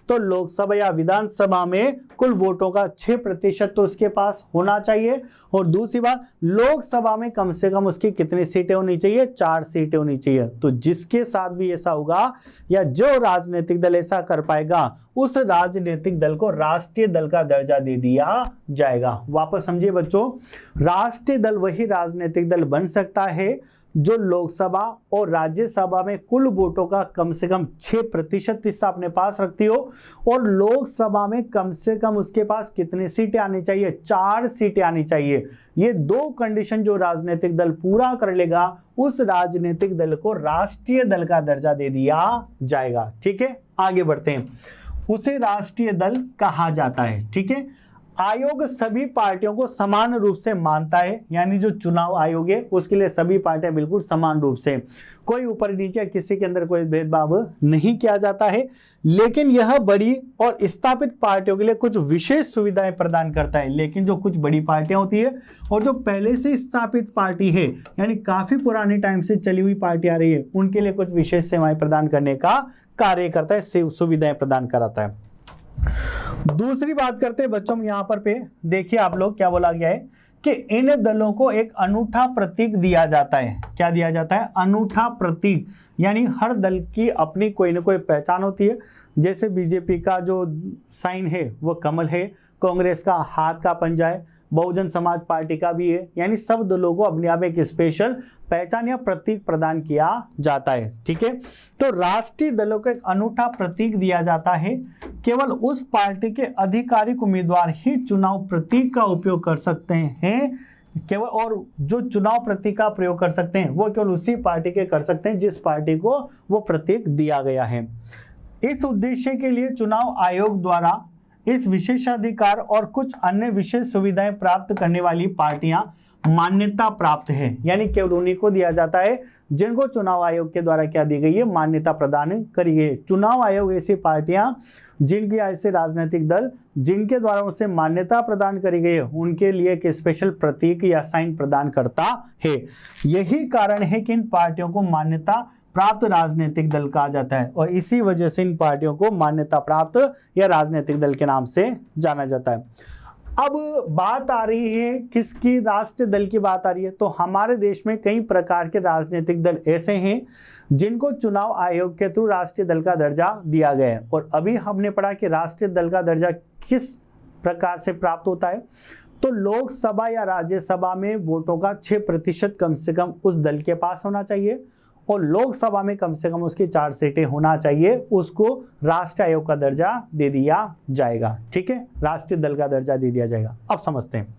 तो लोकसभा या विधानसभा में कुल वोटों का 6% तो उसके पास होना चाहिए। और दूसरी बात, लोकसभा में कम से कम उसकी कितनी सीटें होनी चाहिए? 4 सीटें होनी चाहिए। तो जिसके साथ भी ऐसा होगा या जो राजनीतिक दल ऐसा कर पाएगा उस राजनीतिक दल को राष्ट्रीय दल का दर्जा दे दिया जाएगा। वापस समझिए बच्चों, राष्ट्रीय दल वही राजनीतिक दल बन सकता है जो लोकसभा और राज्यसभा में कुल वोटों का कम से कम 6% हिस्सा अपने पास रखती हो और लोकसभा में कम से कम उसके पास कितनी सीटें आनी चाहिए? 4 सीटें आनी चाहिए। ये 2 कंडीशन जो राजनीतिक दल पूरा कर लेगा उस राजनीतिक दल को राष्ट्रीय दल का दर्जा दे दिया जाएगा। ठीक है, आगे बढ़ते हैं। उसे राष्ट्रीय दल कहा जाता है। ठीक है, आयोग सभी पार्टियों को समान रूप से मानता है। यानी जो चुनाव आयोग है उसके लिए सभी पार्टियां बिल्कुल समान रूप से, कोई ऊपर नीचे किसी के अंदर कोई भेदभाव नहीं किया जाता है। लेकिन यह बड़ी और स्थापित पार्टियों के लिए कुछ विशेष सुविधाएं प्रदान करता है। लेकिन जो कुछ बड़ी पार्टियां होती है और जो पहले से स्थापित पार्टी है यानी काफी पुराने टाइम से चली हुई पार्टी आ रही है उनके लिए कुछ विशेष सेवाएं प्रदान करने का कार्य करता है, सुविधाएं प्रदान कराता है। दूसरी बात करते हैं बच्चों, यहां पर पे देखिए आप लोग क्या बोला गया है कि इन दलों को एक अनूठा प्रतीक दिया जाता है। क्या दिया जाता है? अनूठा प्रतीक। यानी हर दल की अपनी कोई ना कोई पहचान होती है। जैसे बीजेपी का जो साइन है वो कमल है, कांग्रेस का हाथ का पंजा है, बहुजन समाज पार्टी का भी है। यानी सब दलों को अपने आप एक स्पेशल पहचान या प्रतीक प्रदान किया जाता है। ठीक है, तो राष्ट्रीय दलों को एक अनूठा प्रतीक दिया जाता है। केवल उस पार्टी के आधिकारिक उम्मीदवार ही चुनाव प्रतीक का उपयोग कर सकते हैं केवल, और जो चुनाव प्रतीक का प्रयोग कर सकते हैं वो केवल उसी पार्टी के कर सकते हैं जिस पार्टी को वो प्रतीक दिया गया है। इस उद्देश्य के लिए चुनाव आयोग द्वारा इस विशेषाधिकार और कुछ अन्य विशेष सुविधाएं प्राप्त करने वाली पार्टियां मान्यता प्राप्त है। यानी केवल उन्हीं को दिया जाता है जिनको चुनाव आयोग के द्वारा क्या दी गई है? मान्यता प्रदान करी गई। चुनाव आयोग ऐसी पार्टियां जिनकी ऐसे राजनीतिक दल जिनके द्वारा उसे मान्यता प्रदान करी गई है उनके लिए एक स्पेशल प्रतीक या साइन प्रदान करता है। यही कारण है कि इन पार्टियों को मान्यता प्राप्त राजनीतिक दल कहा जाता है और इसी वजह से इन पार्टियों को मान्यता प्राप्त या राजनीतिक दल के नाम से जाना जाता है। अब बात आ रही है किसकी? राष्ट्रीय दल की बात आ रही है। तो हमारे देश में कई प्रकार के राजनीतिक दल ऐसे हैं जिनको चुनाव आयोग के थ्रू राष्ट्रीय दल का दर्जा दिया गया है। और अभी हमने पढ़ा कि राष्ट्रीय दल का दर्जा किस प्रकार से प्राप्त होता है। तो लोकसभा या राज्यसभा में वोटों का 6% कम से कम उस दल के पास होना चाहिए और लोकसभा में कम से कम उसकी 4 सीटें होना चाहिए, उसको राष्ट्रीय आयोग का दर्जा दे दिया जाएगा। ठीक है, राष्ट्रीय दल का दर्जा दे दिया जाएगा। अब समझते हैं,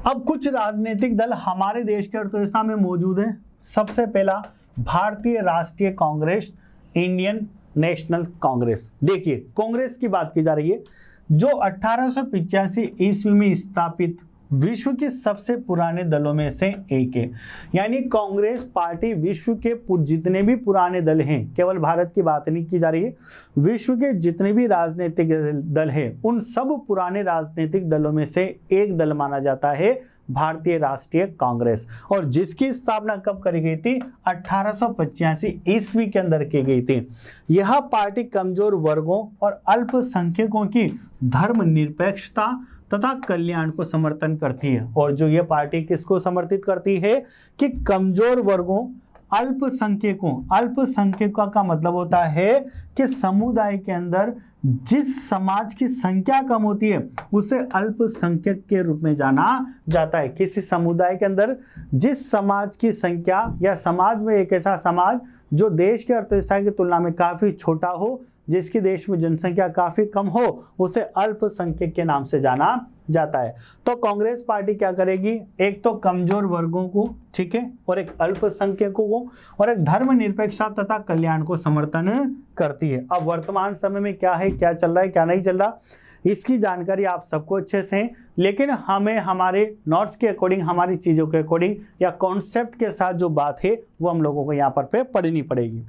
अब कुछ राजनीतिक दल हमारे देश की अर्थव्यवस्था में मौजूद हैं। सबसे पहला भारतीय राष्ट्रीय कांग्रेस, इंडियन नेशनल कांग्रेस। देखिए, कांग्रेस की बात की जा रही है, जो 1885 ईस्वी में स्थापित विश्व के सबसे पुराने दलों में से एक है। यानी कांग्रेस पार्टी विश्व के जितने भी पुराने दल हैं, केवल भारत की बात नहीं की जा रही है, विश्व के जितने भी राजनीतिक दल हैं उन सब पुराने राजनीतिक दलों में से एक दल माना जाता है भारतीय राष्ट्रीय कांग्रेस। और जिसकी स्थापना कब करी गई थी? 1885 ईस्वी के अंदर की गई थी। यह पार्टी कमजोर वर्गों और अल्पसंख्यकों की धर्मनिरपेक्षता तथा कल्याण को समर्थन करती है। और जो ये पार्टी किसको समर्थित करती है? कि कमजोर वर्गों, अल्पसंख्यकों का मतलब होता है कि समुदाय के अंदर जिस समाज की संख्या कम होती है उसे अल्पसंख्यक के रूप में जाना जाता है। किसी समुदाय के अंदर जिस समाज की संख्या, या समाज में एक ऐसा समाज जो देश की अर्थव्यवस्था की तुलना में काफी छोटा हो, जिसकी देश में जनसंख्या काफी कम हो, उसे अल्पसंख्यक के नाम से जाना जाता है। तो कांग्रेस पार्टी क्या करेगी? एक तो कमजोर वर्गों को, ठीक है, और एक अल्पसंख्यकों को, और एक धर्मनिरपेक्षता तथा कल्याण को समर्थन करती है। अब वर्तमान समय में क्या है, क्या चल रहा है, क्या नहीं चल रहा, इसकी जानकारी आप सबको अच्छे से है, लेकिन हमें हमारे नोट्स के अकॉर्डिंग, हमारी चीजों के अकॉर्डिंग या कॉन्सेप्ट के साथ जो बात है वो हम लोगों को यहाँ पर पढ़नी पड़ेगी।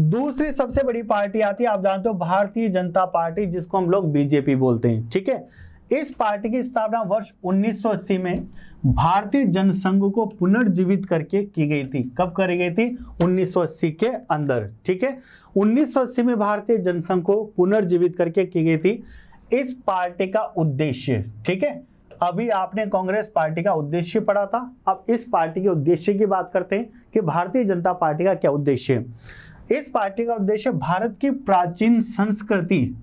दूसरी सबसे बड़ी पार्टी आती है, आप जानते हो, भारतीय जनता पार्टी, जिसको हम लोग बीजेपी बोलते हैं। ठीक है, इस पार्टी की स्थापना वर्ष 1980 में भारतीय जनसंघ को पुनर्जीवित करके की गई थी। कब करी गई थी? 1980 के अंदर। ठीक है, 1980 में भारतीय जनसंघ को पुनर्जीवित करके की गई थी। इस पार्टी का उद्देश्य, ठीक है, अभी आपने कांग्रेस पार्टी का उद्देश्य पढ़ा था, अब इस पार्टी के उद्देश्य की बात करते हैं कि भारतीय जनता पार्टी का क्या उद्देश्य है। इस पार्टी का उद्देश्य भारत की प्राचीन संस्कृति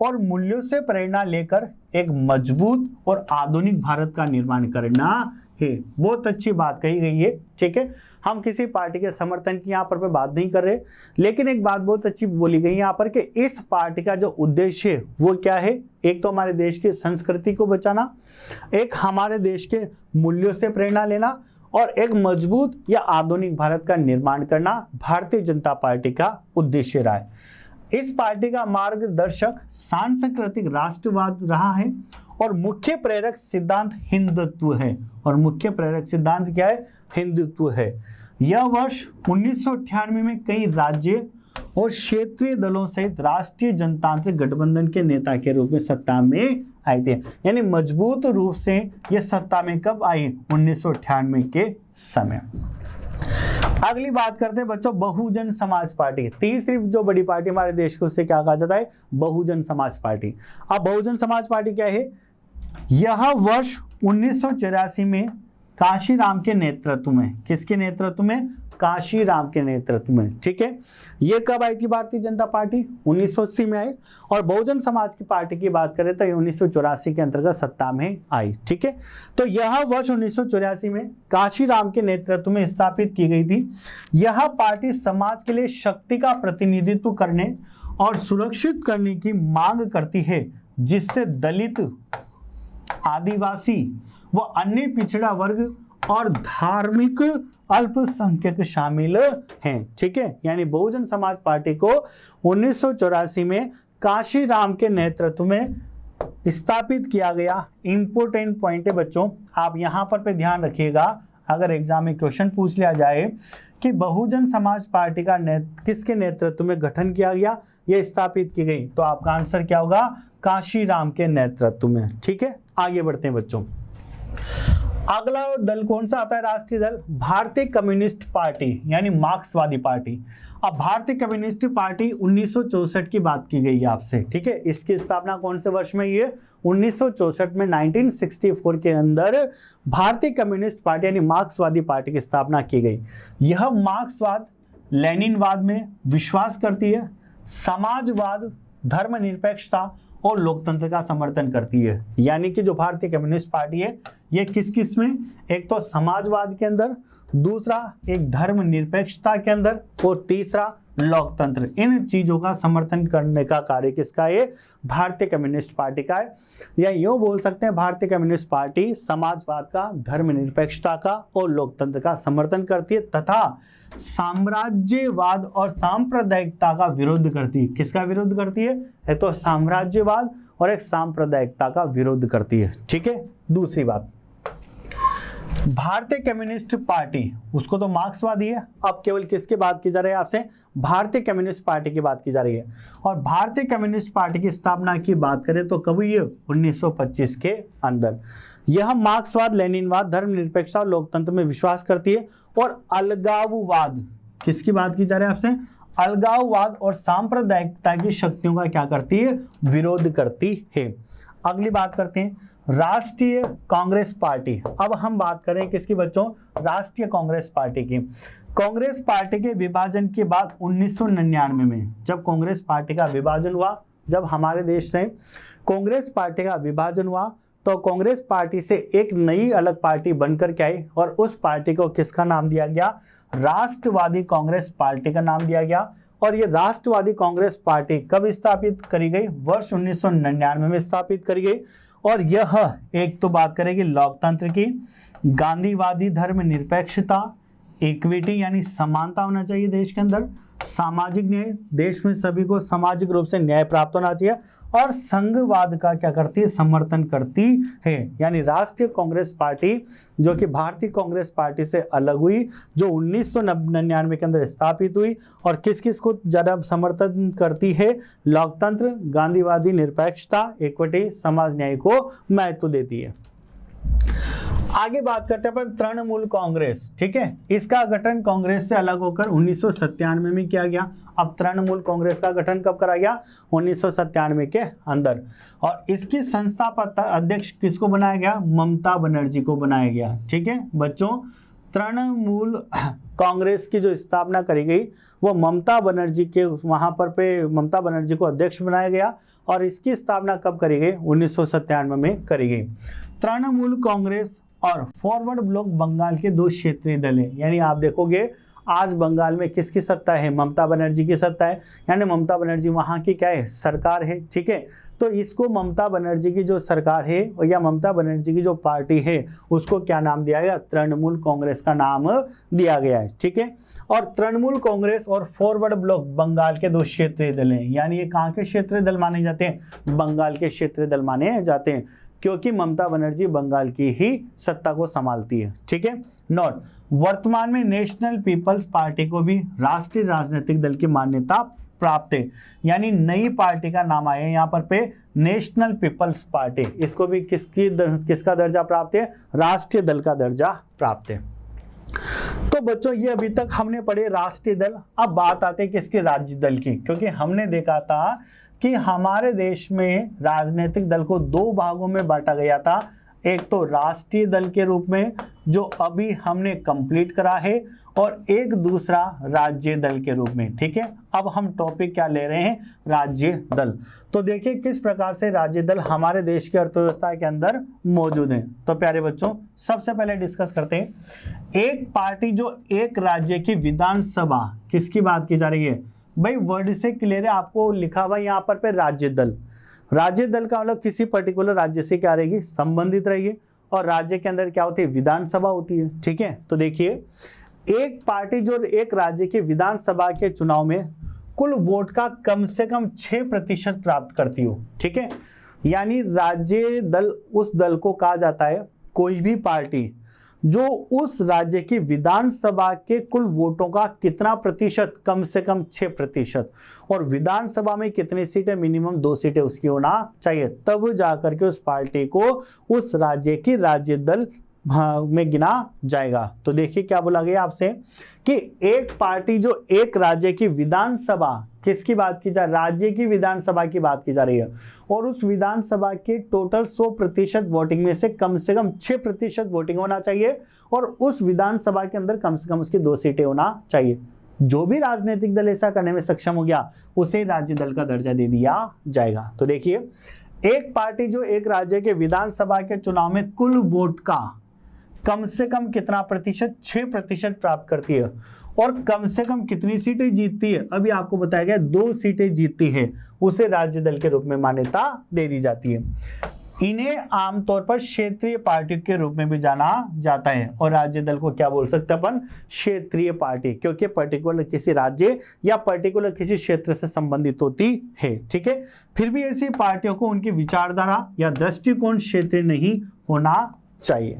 और मूल्यों से प्रेरणा लेकर एक मजबूत और आधुनिक भारत का निर्माण करना है। बहुत अच्छी बात कही गई है। ठीक है, हम किसी पार्टी के समर्थन की यहाँ पर बात नहीं कर रहे, लेकिन एक बात बहुत अच्छी बोली गई यहाँ पर कि इस पार्टी का जो उद्देश्य है वो क्या है? एक तो हमारे देश की संस्कृति को बचाना, एक हमारे देश के मूल्यों से प्रेरणा लेना, और एक मजबूत या आधुनिक भारत का निर्माण करना भारतीय जनता पार्टी का उद्देश्य रहा है। इस पार्टी का मार्गदर्शक सांस्कृतिक राष्ट्रवाद रहा है और मुख्य प्रेरक सिद्धांत हिंदुत्व है। और मुख्य प्रेरक सिद्धांत क्या है? हिंदुत्व है। यह वर्ष 1998 में कई राज्य और क्षेत्रीय दलों सहित राष्ट्रीय जनतांत्रिक गठबंधन के नेता के रूप में सत्ता में आए थे। यानी मजबूत रूप से ये सत्ता में कब आई? 1998 के समय। अगली बात करते हैं बच्चों, बहुजन समाज पार्टी। तीसरी जो बड़ी पार्टी हमारे देश को, उससे क्या कहा जाता है? बहुजन समाज पार्टी। अब बहुजन समाज पार्टी क्या है? यह वर्ष 1984 में काशीराम के नेतृत्व में, किसके नेतृत्व में? काशीराम के नेतृत्व में। ठीक है, ये कब आई थी भारतीय जनता पार्टी? 1980 में आई। और बहुजन समाज की पार्टी की बात करें तो 1984 के अंतर्गत सत्ता में आई। ठीक है, तो यह वर्ष 1984 में काशीराम के नेतृत्व में स्थापित की गई थी। यह पार्टी समाज के लिए शक्ति का प्रतिनिधित्व करने और सुरक्षित करने की मांग करती है, जिससे दलित, आदिवासी व अन्य पिछड़ा वर्ग और धार्मिक अल्पसंख्यक शामिल हैं। ठीक है, यानी बहुजन समाज पार्टी को 1984 में काशीराम के नेतृत्व में स्थापित किया गया। इंपोर्टेंट पॉइंट है बच्चों, आप यहां पर ध्यान रखिएगा, अगर एग्जाम में क्वेश्चन पूछ लिया जाए कि बहुजन समाज पार्टी का किसके नेतृत्व में गठन किया गया, यह स्थापित की गई, तो आपका आंसर क्या होगा? काशीराम के नेतृत्व में। ठीक है, आगे बढ़ते हैं बच्चों। अगला दल कौन सा आता है? राष्ट्रीय दल भारतीय कम्युनिस्ट पार्टी, यानी मार्क्सवादी पार्टी। अब भारतीय कम्युनिस्ट पार्टी 1964 की बात की गई है आपसे। ठीक है, इसकी स्थापना कौन से वर्ष में हुई है? 1964 में। 1964 के अंदर भारतीय कम्युनिस्ट पार्टी यानी मार्क्सवादी पार्टी की स्थापना की गई। यह मार्क्सवाद, लेनिनवाद में विश्वास करती है, समाजवाद, धर्मनिरपेक्षता और लोकतंत्र का समर्थन करती है। यानी कि जो भारतीय कम्युनिस्ट पार्टी है ये किस किस में, एक तो समाजवाद के अंदर, दूसरा एक धर्मनिरपेक्षता के अंदर, और तीसरा लोकतंत्र। इन चीजों का समर्थन करने का कार्य किसका है? भारतीय कम्युनिस्ट पार्टी का है। या यूं बोल सकते हैं भारतीय कम्युनिस्ट पार्टी समाजवाद का, धर्मनिरपेक्षता का और लोकतंत्र का समर्थन करती है तथा साम्राज्यवाद और सांप्रदायिकता का विरोध करती है। किसका विरोध करती है? एक तो साम्राज्यवाद और एक सांप्रदायिकता का विरोध करती है। ठीक है। दूसरी बात, भारतीय कम्युनिस्ट पार्टी, उसको तो मार्क्सवादी है, अब केवल किसकी बात की जा रही है आपसे? भारतीय कम्युनिस्ट पार्टी की बात की जा रही है। और भारतीय कम्युनिस्ट पार्टी की स्थापना की बात करें तो कब हुई है? 1925 के अंदर। यह मार्क्सवाद, लेनिनवाद, धर्मनिरपेक्षता और लोकतंत्र में विश्वास करती है और अलगाववाद, किसकी बात की जा रही है आपसे? अलगाववाद और सांप्रदायिकता की शक्तियों का क्या करती है? विरोध करती है। अगली बात करते हैं राष्ट्रीय कांग्रेस पार्टी। अब हम बात करें किसकी बच्चों? राष्ट्रीय कांग्रेस पार्टी की। कांग्रेस पार्टी के विभाजन के बाद 1999 में जब कांग्रेस पार्टी का विभाजन हुआ, जब हमारे देश से कांग्रेस पार्टी का विभाजन हुआ तो कांग्रेस पार्टी से एक नई अलग पार्टी बनकर के आई और उस पार्टी को किसका नाम दिया गया? राष्ट्रवादी कांग्रेस पार्टी का नाम दिया गया। और ये राष्ट्रवादी कांग्रेस पार्टी कब स्थापित करी गई? वर्ष 1999 में स्थापित करी गई। और यह एक तो बात करेगी लोकतंत्र की, गांधीवादी धर्मनिरपेक्षता, इक्विटी यानी समानता होना चाहिए देश के अंदर, सामाजिक न्याय, देश में सभी को सामाजिक रूप से न्याय प्राप्त होना चाहिए, और संघवाद का क्या करती है? समर्थन करती है। यानी राष्ट्रीय कांग्रेस पार्टी जो कि भारतीय कांग्रेस पार्टी से अलग हुई, जो 1999 के अंदर स्थापित हुई, और किस किस को ज्यादा समर्थन करती है? लोकतंत्र, गांधीवादी निरपेक्षता, इक्विटी, समाज न्याय को महत्व देती है। आगे बात करते हैं अपन तृणमूल कांग्रेस। ठीक है, इसका गठन कांग्रेस से अलग होकर 1997 में किया गया। अब तृणमूल कांग्रेस का गठन कब करा गया? 1997 के अंदर। और इसकी संस्थापक अध्यक्ष किसको बनाया गया? ममता बनर्जी को बनाया गया। ठीक है बच्चों, तृणमूल कांग्रेस की जो स्थापना करी गई वो ममता बनर्जी के वहां पर पे ममता बनर्जी को अध्यक्ष बनाया गया। और इसकी स्थापना कब करी गई? 1997 में करी गई। तृणमूल कांग्रेस और फॉरवर्ड ब्लॉक बंगाल के दो क्षेत्रीय दल हैं। यानी आप देखोगे आज बंगाल में किसकी सत्ता है? ममता बनर्जी की सत्ता है। यानी ममता बनर्जी वहां की क्या है? सरकार है। ठीक है, तो इसको ममता बनर्जी की जो सरकार है या ममता बनर्जी की जो पार्टी है उसको क्या नाम दिया गया? तृणमूल कांग्रेस का नाम दिया गया है। ठीक है, और तृणमूल कांग्रेस और फॉरवर्ड ब्लॉक बंगाल के दो क्षेत्रीय दल हैं। यानी ये कहाँ के क्षेत्रीय दल माने जाते हैं? बंगाल के क्षेत्रीय दल माने जाते हैं, क्योंकि ममता बनर्जी बंगाल की ही सत्ता को संभालती है। ठीक है, नोट, वर्तमान में नेशनल पीपल्स पार्टी को भी राष्ट्रीय राजनीतिक दल की मान्यता प्राप्त है। यानी नई पार्टी का नाम आया है यहाँ पर पे नेशनल पीपल्स पार्टी। इसको भी किसका दर्जा प्राप्त है? राष्ट्रीय दल का दर्जा प्राप्त है। तो बच्चों ये अभी तक हमने पढ़े राष्ट्रीय दल। अब बात आती है किसके? राज्य दल की, क्योंकि हमने देखा था कि हमारे देश में राजनीतिक दल को दो भागों में बांटा गया था। एक तो राष्ट्रीय दल के रूप में जो अभी हमने कंप्लीट करा है, और एक दूसरा राज्य दल के रूप में। ठीक है, अब हम टॉपिक क्या ले रहे हैं? राज्य दल। तो देखिए किस प्रकार से राज्य दल हमारे देश की अर्थव्यवस्था के अंदर मौजूद हैं। तो प्यारे बच्चों, सबसे पहले डिस्कस करते हैं एक पार्टी जो एक राज्य की विधानसभा, किसकी बात की जा रही है? भाई वर्ड से क्लियर है, आपको लिखा हुआ यहाँ पर पे राज्य दल। राज्य दल का मतलब किसी पर्टिकुलर राज्य से क्या रहेगी? संबंधित रहेगी। और राज्य के अंदर क्या होती है? विधानसभा होती है। ठीक है, तो देखिए एक पार्टी जो एक राज्य की विधानसभा के चुनाव में कुल वोट का कम से कम 6% प्राप्त करती हो। ठीक है, यानी राज्य दल उस दल को कहा जाता है, कोई भी पार्टी जो उस राज्य की विधानसभा के कुल वोटों का कितना प्रतिशत? कम से कम 6%। और विधानसभा में कितनी सीटें? मिनिमम 2 सीटें उसकी होना चाहिए, तब जाकर के उस पार्टी को उस राज्य की राज्य दल में गिना जाएगा। तो देखिए क्या बोला गया आपसे कि एक पार्टी जो एक राज्य की विधानसभा, किसकी बात की जा? राज्य की विधानसभा की बात की जा रही है, और उस विधानसभा के टोटल 100% वोटिंग में से कम 6% वोटिंग होना चाहिए, और उस विधानसभा के अंदर कम से कम उसकी 2 सीटें होना चाहिए। जो भी राजनीतिक दल ऐसा करने में सक्षम हो गया उसे राज्य दल का दर्जा दे दिया जाएगा। तो देखिए एक पार्टी जो एक राज्य के विधानसभा के चुनाव में कुल वोट का कम से कम कितना प्रतिशत, 6% प्राप्त करती है, और कम से कम कितनी सीटें जीतती है, अभी आपको बताया गया 2 सीटें जीतती है, उसे राज्य दल के रूप में मान्यता दे दी जाती है। इन्हें आमतौर पर क्षेत्रीय पार्टी के रूप में भी जाना जाता है, और राज्य दल को क्या बोल सकते हैं अपन, क्षेत्रीय पार्टी, क्योंकि पर्टिकुलर किसी राज्य या पर्टिकुलर किसी क्षेत्र से संबंधित होती है। ठीक है, फिर भी ऐसी पार्टियों को उनकी विचारधारा या दृष्टिकोण क्षेत्रीय नहीं होना चाहिए।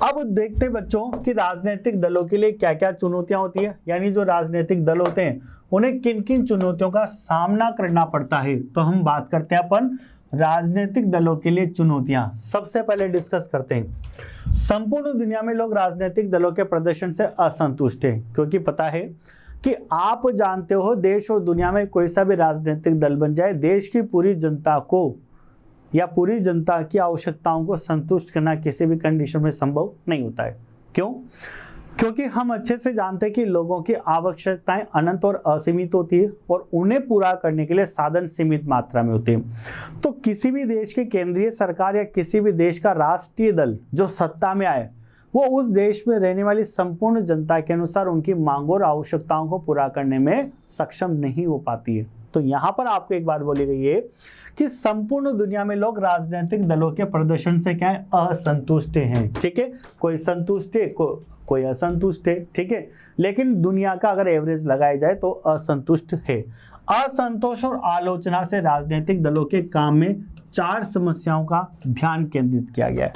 अब देखते हैं बच्चों कि राजनीतिक दलों के लिए क्या क्या चुनौतियां होती है, यानी जो राजनीतिक दल होते हैं उन्हें किन किन चुनौतियों का सामना करना पड़ता है। तो हम बात करते हैं अपन राजनीतिक दलों के लिए चुनौतियां। सबसे पहले डिस्कस करते हैं, संपूर्ण दुनिया में लोग राजनीतिक दलों के प्रदर्शन से असंतुष्ट हैं, क्योंकि पता है कि आप जानते हो देश और दुनिया में कोई सा भी राजनीतिक दल बन जाए, देश की पूरी जनता को या पूरी जनता की आवश्यकताओं को संतुष्ट करना किसी भी कंडीशन में संभव नहीं होता है। क्यों? क्योंकि हम अच्छे से जानते हैं कि लोगों की आवश्यकताएं अनंत और असीमित होती है, और उन्हें पूरा करने के लिए साधन सीमित मात्रा में होते हैं। तो किसी भी देश की केंद्रीय सरकार या किसी भी देश का राष्ट्रीय दल जो सत्ता में आए, वो उस देश में रहने वाली संपूर्ण जनता के अनुसार उनकी मांगों और आवश्यकताओं को पूरा करने में सक्षम नहीं हो पाती है। तो यहाँ पर आपको एक बात बोली गई है कि संपूर्ण दुनिया में लोग राजनीतिक दलों के प्रदर्शन से क्या है, असंतुष्ट हैं। ठीक है, कोई संतुष्ट है, कोई असंतुष्ट है। ठीक है, लेकिन दुनिया का अगर एवरेज लगाया जाए तो असंतुष्ट है। असंतोष और आलोचना से राजनीतिक दलों के काम में 4 समस्याओं का ध्यान केंद्रित किया गया है।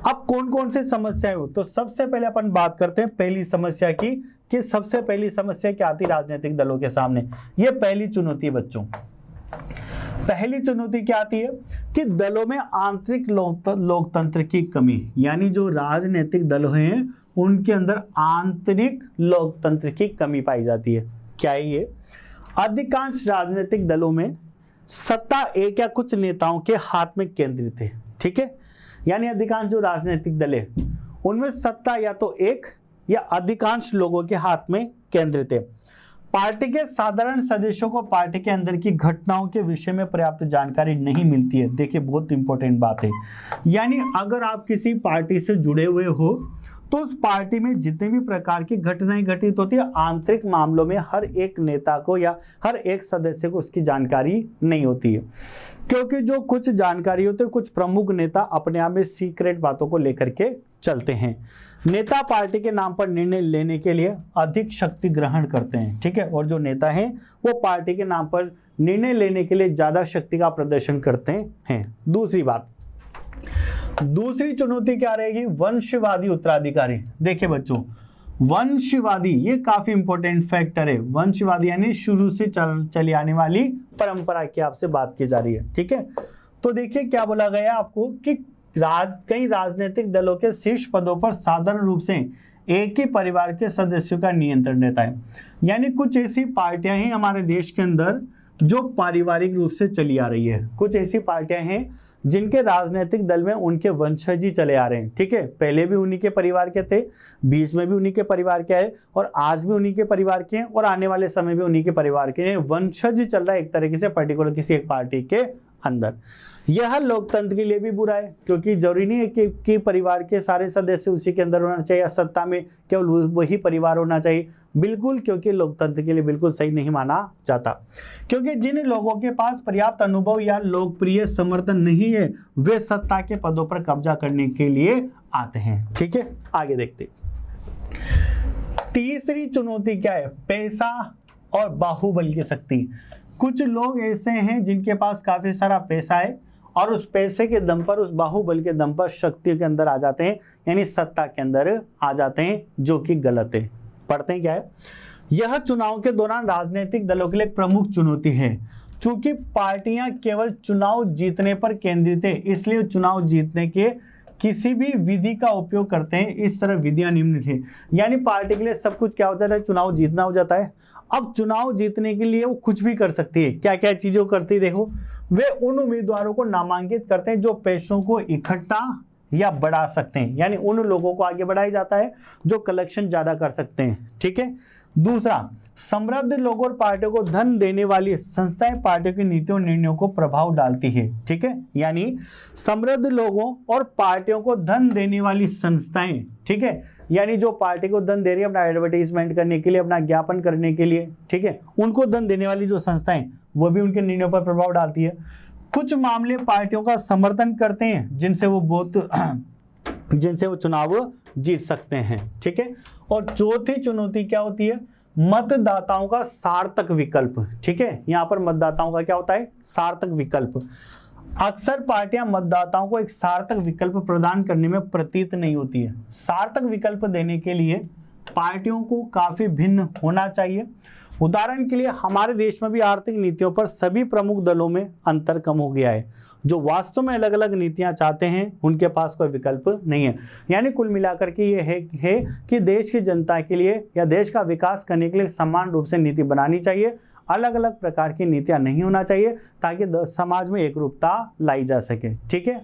अब कौन कौन सी समस्याएं हो, तो सबसे पहले अपन बात करते हैं पहली समस्या की, कि सबसे पहली समस्या क्या आती है राजनीतिक दलों के सामने। ये पहली चुनौती है बच्चों। पहली चुनौती क्या आती है कि दलों में आंतरिक लोकतंत्र की कमी, यानी जो राजनीतिक दल हैं उनके अंदर आंतरिक लोकतंत्र की कमी पाई जाती है। क्या है ये? अधिकांश राजनीतिक दलों में सत्ता एक या कुछ नेताओं के हाथ में केंद्रित है। ठीक है, यानी अधिकांश जो राजनीतिक दल है उनमें सत्ता या तो एक या अधिकांश लोगों के हाथ में केंद्रित है। पार्टी के साधारण सदस्यों को पार्टी के अंदर की घटनाओं के विषय में पर्याप्त जानकारी नहीं मिलती है। देखिए, बहुत इंपॉर्टेंट बात है, यानी अगर आप किसी पार्टी से जुड़े हुए हो तो उस पार्टी में जितने भी प्रकार की घटनाएं घटित होती है, आंतरिक मामलों में हर एक नेता को या हर एक सदस्य को उसकी जानकारी नहीं होती है, क्योंकि जो कुछ जानकारी होती है कुछ प्रमुख नेता अपने आप में सीक्रेट बातों को लेकर के चलते हैं। नेता पार्टी के नाम पर निर्णय लेने के लिए अधिक शक्ति ग्रहण करते हैं। ठीक है, और जो नेता हैं वो पार्टी के नाम पर निर्णय लेने के लिए ज्यादा शक्ति का प्रदर्शन करते हैं। दूसरी बात, दूसरी चुनौती क्या रहेगी? वंशवादी उत्तराधिकारी। देखिए बच्चों, वंशवादी ये काफी इंपॉर्टेंट फैक्टर है। वंशवादी यानी शुरू से चली आने वाली परंपरा की आपसे बात की जा रही है। ठीक है, तो देखिए क्या बोला गया आपको कि कई राजनीतिक दलों के शीर्ष पदों पर साधारण रूप से एक ही परिवार के सदस्यों का नियंत्रण रहता है। यानी कुछ ऐसी पार्टियां हैं हमारे देश के अंदर जो पारिवारिक रूप से चली आ रही है। कुछ ऐसी पार्टियां हैं जिनके राजनीतिक दल में उनके वंशज ही चले आ रहे हैं। ठीक है, पहले भी उन्हीं के परिवार के थे, बीच में भी उन्हीं के परिवार के आए, और आज भी उन्हीं के परिवार के हैं, और आने वाले समय भी उन्हीं के परिवार के हैं। वंशज ही चल रहा है एक तरीके से पर्टिकुलर किसी एक पार्टी के अंदर। यह लोकतंत्र के लिए भी बुरा है, क्योंकि जरूरी नहीं है कि परिवार के सारे सदस्य उसी के अंदर होना चाहिए, या सत्ता में केवल वही परिवार होना चाहिए। बिल्कुल, क्योंकि लोकतंत्र के लिए बिल्कुल सही नहीं माना जाता, क्योंकि जिन लोगों के पास पर्याप्त अनुभव या लोकप्रिय समर्थन नहीं है वे सत्ता के पदों पर कब्जा करने के लिए आते हैं। ठीक है, आगे देखते। तीसरी चुनौती क्या है? पैसा और बाहुबल की शक्ति। कुछ लोग ऐसे हैं जिनके पास काफी सारा पैसा है और उस पैसे के दम पर, उस बाहुबल के दम पर शक्ति के अंदर आ जाते हैं, यानी सत्ता के अंदर आ जाते हैं, जो कि गलत है। पढ़ते हैं क्या है? यह चुनाव के दौरान राजनीतिक दलों के लिए एक प्रमुख चुनौती है। चूंकि पार्टियां केवल चुनाव जीतने पर केंद्रित है, इसलिए चुनाव जीतने के किसी भी विधि का उपयोग करते हैं। इस तरह विधियां निम्न है, यानी पार्टी के लिए सब कुछ क्या होता है? चुनाव जीतना हो जाता है। अब चुनाव जीतने के लिए वो कुछ भी कर सकती है। क्या क्या चीजों करती है? देखो, वे उन उम्मीदवारों को नामांकित करते हैं जो पैसों को इकट्ठा या बढ़ा सकते हैं, यानी उन लोगों को आगे बढ़ाया जाता है जो कलेक्शन ज्यादा कर सकते हैं। ठीक है। दूसरा, समृद्ध लोगों और पार्टियों को धन देने वाली संस्थाएं पार्टियों की नीतियों और निर्णयों को प्रभाव डालती है। ठीक है, यानी समृद्ध लोगों और पार्टियों को धन देने वाली संस्थाएं, ठीक है, यानी जो पार्टी को धन दे रही है अपना एडवर्टाइजमेंट करने के लिए, अपना ज्ञापन करने के लिए, ठीक है, उनको धन देने वाली जो संस्थाएं वो भी उनके निर्णयों पर प्रभाव डालती है। कुछ मामले पार्टियों का समर्थन करते हैं जिनसे वो चुनाव जीत सकते हैं। ठीक है, और चौथी चुनौती क्या होती है? मतदाताओं का सार्थक विकल्प। ठीक है, यहाँ पर मतदाताओं का क्या होता है? सार्थक विकल्प। अक्सर पार्टियां मतदाताओं को एक सार्थक विकल्प प्रदान करने में प्रतीत नहीं होती है। सार्थक विकल्प देने के लिए पार्टियों को काफी भिन्न होना चाहिए। उदाहरण के लिए हमारे देश में भी आर्थिक नीतियों पर सभी प्रमुख दलों में अंतर कम हो गया है। जो वास्तव में अलग अलग नीतियां चाहते हैं उनके पास कोई विकल्प नहीं है। यानी कुल मिलाकर के ये है कि देश की जनता के लिए या देश का विकास करने के लिए समान रूप से नीति बनानी चाहिए। अलग अलग प्रकार की नीतियां नहीं होना चाहिए ताकि समाज में एकरूपता लाई जा सके। ठीक है,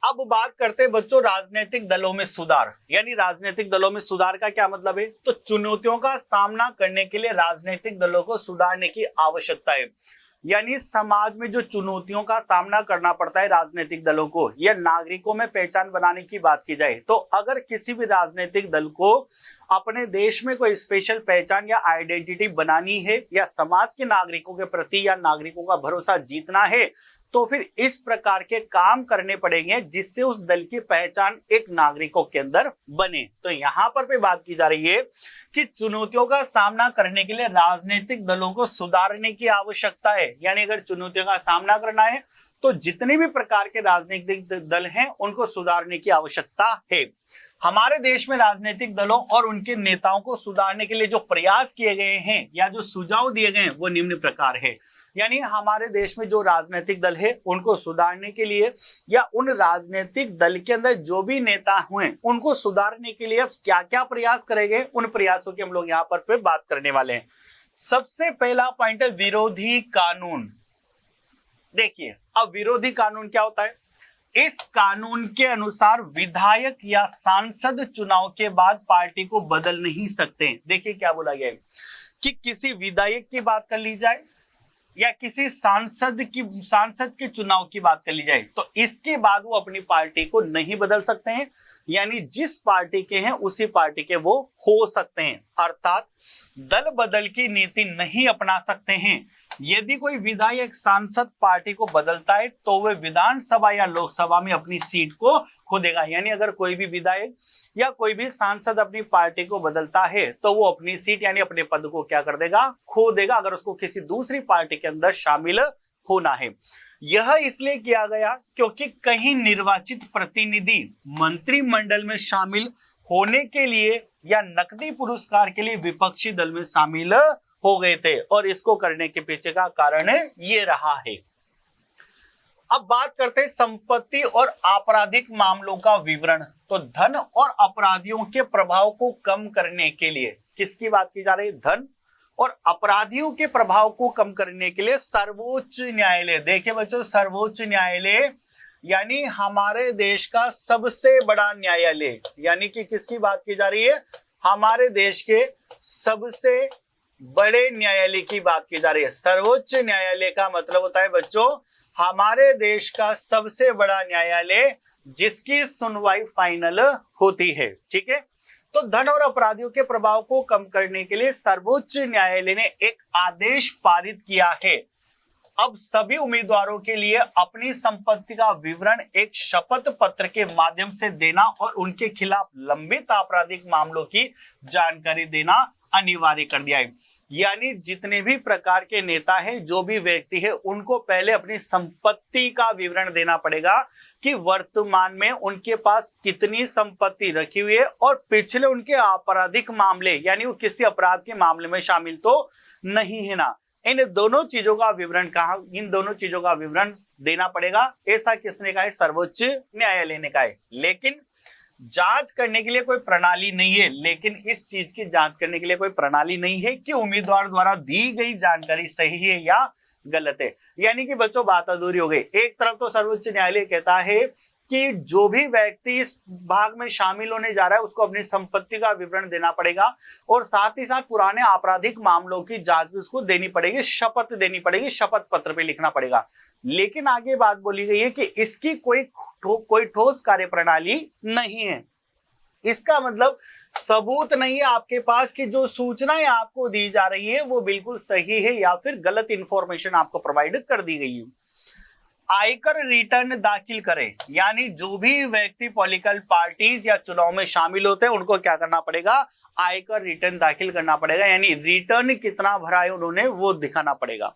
अब बात करते हैं बच्चों राजनीतिक दलों में सुधार। यानी राजनीतिक दलों में सुधार का क्या मतलब है? तो चुनौतियों का सामना करने के लिए राजनीतिक दलों को सुधारने की आवश्यकता है। यानी समाज में जो चुनौतियों का सामना करना पड़ता है राजनीतिक दलों को या नागरिकों में पहचान बनाने की बात की जाए तो अगर किसी भी राजनीतिक दल को अपने देश में कोई स्पेशल पहचान या आइडेंटिटी बनानी है या समाज के नागरिकों के प्रति या नागरिकों का भरोसा जीतना है तो फिर इस प्रकार के काम करने पड़ेंगे जिससे उस दल की पहचान एक नागरिकों के अंदर बने। तो यहाँ पर भी बात की जा रही है कि चुनौतियों का सामना करने के लिए राजनीतिक दलों को सुधारने की आवश्यकता है। यानी अगर चुनौतियों का सामना करना है तो जितने भी प्रकार के राजनीतिक दल हैं उनको सुधारने की आवश्यकता है। हमारे देश में राजनीतिक दलों और उनके नेताओं को सुधारने के लिए जो प्रयास किए गए हैं या जो सुझाव दिए गए हैं वो निम्न प्रकार है। यानी हमारे देश में जो राजनीतिक दल है उनको सुधारने के लिए या उन राजनीतिक दल के अंदर जो भी नेता हुए उनको सुधारने के लिए क्या क्या प्रयास करेंगे उन प्रयासों की हम लोग यहाँ पर फिर बात करने वाले हैं। सबसे पहला पॉइंट है विरोधी कानून। देखिए अब विरोधी कानून क्या होता है? इस कानून के अनुसार विधायक या सांसद चुनाव के बाद पार्टी को बदल नहीं सकते। देखिए क्या बोला गया है कि किसी विधायक की बात कर ली जाए या किसी सांसद के चुनाव की बात कर ली जाए तो इसके बाद वो अपनी पार्टी को नहीं बदल सकते हैं। यानी जिस पार्टी के हैं उसी पार्टी के वो हो सकते हैं, अर्थात दल बदल की नीति नहीं अपना सकते हैं। यदि कोई विधायक सांसद पार्टी को बदलता है तो वह विधानसभा या लोकसभा में अपनी सीट को खो देगा। यानी अगर कोई भी विधायक या कोई भी सांसद अपनी पार्टी को बदलता है तो वो अपनी सीट यानी अपने पद को क्या कर देगा? खो देगा, अगर उसको किसी दूसरी पार्टी के अंदर शामिल होना है। यह इसलिए किया गया क्योंकि कई निर्वाचित प्रतिनिधि मंत्रिमंडल में शामिल होने के लिए या नकदी पुरस्कार के लिए विपक्षी दल में शामिल हो गए थे और इसको करने के पीछे का कारण ये रहा है। अब बात करते हैं संपत्ति और आपराधिक मामलों का विवरण। तो धन और अपराधियों के प्रभाव को कम करने के लिए किसकी बात की जा रही है? धन और अपराधियों के प्रभाव को कम करने के लिए सर्वोच्च न्यायालय, देखिए बच्चों सर्वोच्च न्यायालय यानी हमारे देश का सबसे बड़ा न्यायालय, यानी कि किसकी बात की जा रही है? हमारे देश के सबसे बड़े न्यायालय की बात की जा रही है। सर्वोच्च न्यायालय का मतलब होता है बच्चों हमारे देश का सबसे बड़ा न्यायालय जिसकी सुनवाई फाइनल होती है। ठीक है, तो धन और अपराधियों के प्रभाव को कम करने के लिए सर्वोच्च न्यायालय ने एक आदेश पारित किया है। अब सभी उम्मीदवारों के लिए अपनी संपत्ति का विवरण एक शपथ पत्र के माध्यम से देना और उनके खिलाफ लंबित आपराधिक मामलों की जानकारी देना अनिवार्य कर दिया है। यानी जितने भी प्रकार के नेता हैं, जो भी व्यक्ति है, उनको पहले अपनी संपत्ति का विवरण देना पड़ेगा कि वर्तमान में उनके पास कितनी संपत्ति रखी हुई है और पिछले उनके आपराधिक मामले यानी वो किसी अपराध के मामले में शामिल तो नहीं है ना। इन दोनों चीजों का विवरण इन दोनों चीजों का विवरण देना पड़ेगा। ऐसा किसने कहा है? सर्वोच्च न्यायालय ने कहा है। लेकिन जांच करने के लिए कोई प्रणाली नहीं है। लेकिन इस चीज की जांच करने के लिए कोई प्रणाली नहीं है कि उम्मीदवार द्वारा दी गई जानकारी सही है या गलत है। यानी कि बच्चों बात अधूरी हो गई। एक तरफ तो सर्वोच्च न्यायालय कहता है कि जो भी व्यक्ति इस भाग में शामिल होने जा रहा है उसको अपनी संपत्ति का विवरण देना पड़ेगा और साथ ही साथ पुराने आपराधिक मामलों की जांच भी उसको देनी पड़ेगी, शपथ देनी पड़ेगी, शपथ पत्र पे लिखना पड़ेगा। लेकिन आगे बात बोली गई है कि इसकी कोई ठोस कार्यप्रणाली नहीं है। इसका मतलब सबूत नहीं है आपके पास कि जो सूचनाएं आपको दी जा रही है वो बिल्कुल सही है या फिर गलत इंफॉर्मेशन आपको प्रोवाइड कर दी गई है। आयकर रिटर्न दाखिल करें, यानी जो भी व्यक्ति पॉलिटिकल पार्टीज या चुनाव में शामिल होते हैं उनको क्या करना पड़ेगा, आयकर रिटर्न दाखिल करना पड़ेगा, यानी रिटर्न कितना भरा है उन्होंने वो दिखाना पड़ेगा।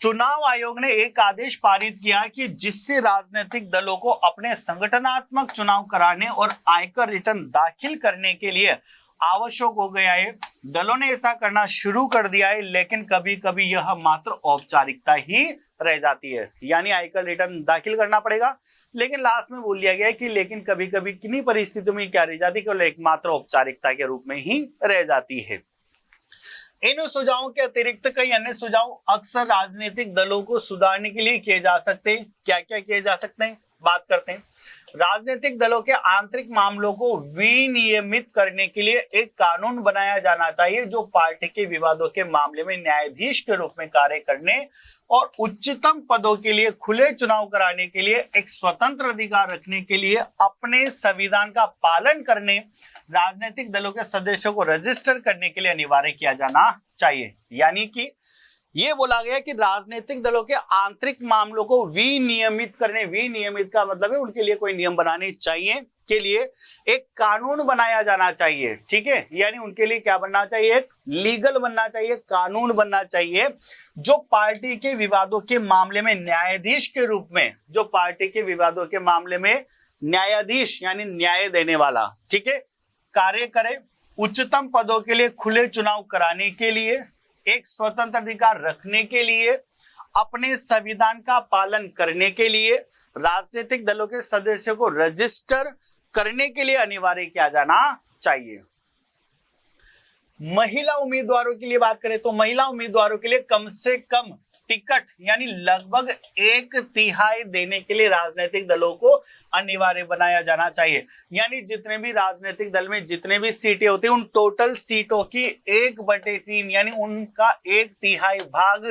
चुनाव आयोग ने एक आदेश पारित किया कि जिससे राजनीतिक दलों को अपने संगठनात्मक चुनाव कराने और आयकर रिटर्न दाखिल करने के लिए आवश्यक हो गया है। दलों ने ऐसा करना शुरू कर दिया है, लेकिन कभी कभी यह मात्र औपचारिकता ही रह जाती है, यानी आयकर रिटर्न दाखिल करना पड़ेगा, लेकिन लास्ट में बोल दिया गया है कि लेकिन कभी कभी किन्हीं परिस्थितियों में क्या रह जाती है, केवल एकमात्र औपचारिकता के रूप में ही रह जाती है। इन सुझावों के अतिरिक्त कई अन्य सुझाव अक्सर राजनीतिक दलों को सुधारने के लिए किए जा सकते हैं। क्या क्या किए जा सकते हैं, बात करते हैं। राजनीतिक दलों के आंतरिक मामलों को विनियमित करने के लिए एक कानून बनाया जाना चाहिए जो पार्टी के विवादों के मामले में न्यायाधीश के रूप में कार्य करने और उच्चतम पदों के लिए खुले चुनाव कराने के लिए एक स्वतंत्र अधिकार रखने के लिए अपने संविधान का पालन करने राजनीतिक दलों के सदस्यों को रजिस्टर करने के लिए अनिवार्य किया जाना चाहिए। यानी कि ये बोला गया कि राजनीतिक दलों के आंतरिक मामलों को विनियमित करने, विनियमित का मतलब है उनके लिए कोई नियम बनाने चाहिए, के लिए एक कानून बनाया जाना चाहिए। ठीक है, यानी उनके लिए क्या बनना चाहिए, एक लीगल बनना चाहिए, कानून बनना चाहिए जो पार्टी के विवादों के मामले में न्यायाधीश के रूप में, जो पार्टी के विवादों के मामले में न्यायाधीश यानी न्याय देने वाला, ठीक है, कार्य करे, उच्चतम पदों के लिए खुले चुनाव कराने के लिए, एक स्वतंत्र अधिकार रखने के लिए, अपने संविधान का पालन करने के लिए, राजनीतिक दलों के सदस्यों को रजिस्टर करने के लिए अनिवार्य किया जाना चाहिए। महिला उम्मीदवारों के लिए बात करें तो महिला उम्मीदवारों के लिए कम से कम टिकट यानी लगभग 1/3 देने के लिए राजनीतिक दलों को अनिवार्य बनाया जाना चाहिए। यानी जितने भी राजनीतिक दल में जितने भी सीटें होती हैं उन टोटल सीटों की 1/3 यानी उनका 1/3 भाग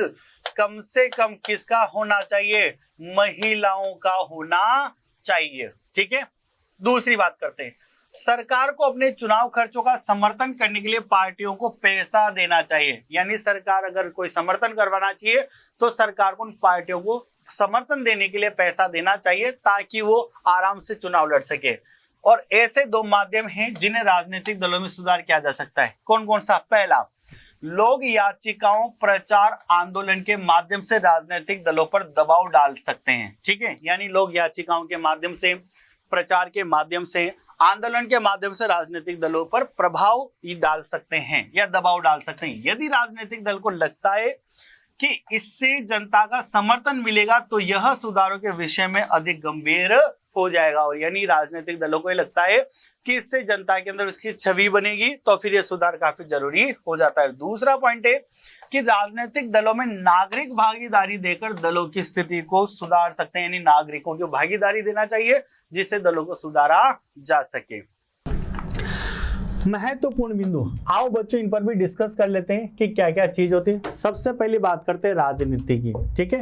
कम से कम किसका होना चाहिए, महिलाओं का होना चाहिए। ठीक है, दूसरी बात करते हैं। सरकार को अपने चुनाव खर्चों का समर्थन करने के लिए पार्टियों को पैसा देना चाहिए। यानी सरकार अगर कोई समर्थन करवाना चाहिए तो सरकार को उन पार्टियों को समर्थन देने के लिए पैसा देना चाहिए ताकि वो आराम से चुनाव लड़ सके। और ऐसे दो माध्यम हैं जिन्हें राजनीतिक दलों में सुधार किया जा सकता है। कौन कौन सा? पहला, लोग याचिकाओं, प्रचार, आंदोलन के माध्यम से राजनीतिक दलों पर दबाव डाल सकते हैं। ठीक है, यानी लोग याचिकाओं के माध्यम से, प्रचार के माध्यम से, आंदोलन के माध्यम से राजनीतिक दलों पर प्रभाव डाल सकते हैं या दबाव डाल सकते हैं। यदि राजनीतिक दल को लगता है कि इससे जनता का समर्थन मिलेगा तो यह सुधारों के विषय में अधिक गंभीर हो जाएगा। और यानी राजनीतिक दलों को लगता है कि इससे जनता के अंदर उसकी छवि बनेगी तो फिर यह सुधार काफी जरूरी हो जाता है। दूसरा पॉइंट है कि राजनीतिक दलों में नागरिक भागीदारी देकर दलों की स्थिति को सुधार सकते हैं। यानी नागरिकों की भागीदारी देना चाहिए जिससे दलों को सुधारा जा सके। महत्वपूर्ण बिंदु, आओ बच्चों इन पर भी डिस्कस कर लेते हैं कि क्या क्या चीज होती है। सबसे पहले बात करते हैं राजनीति की। ठीक है,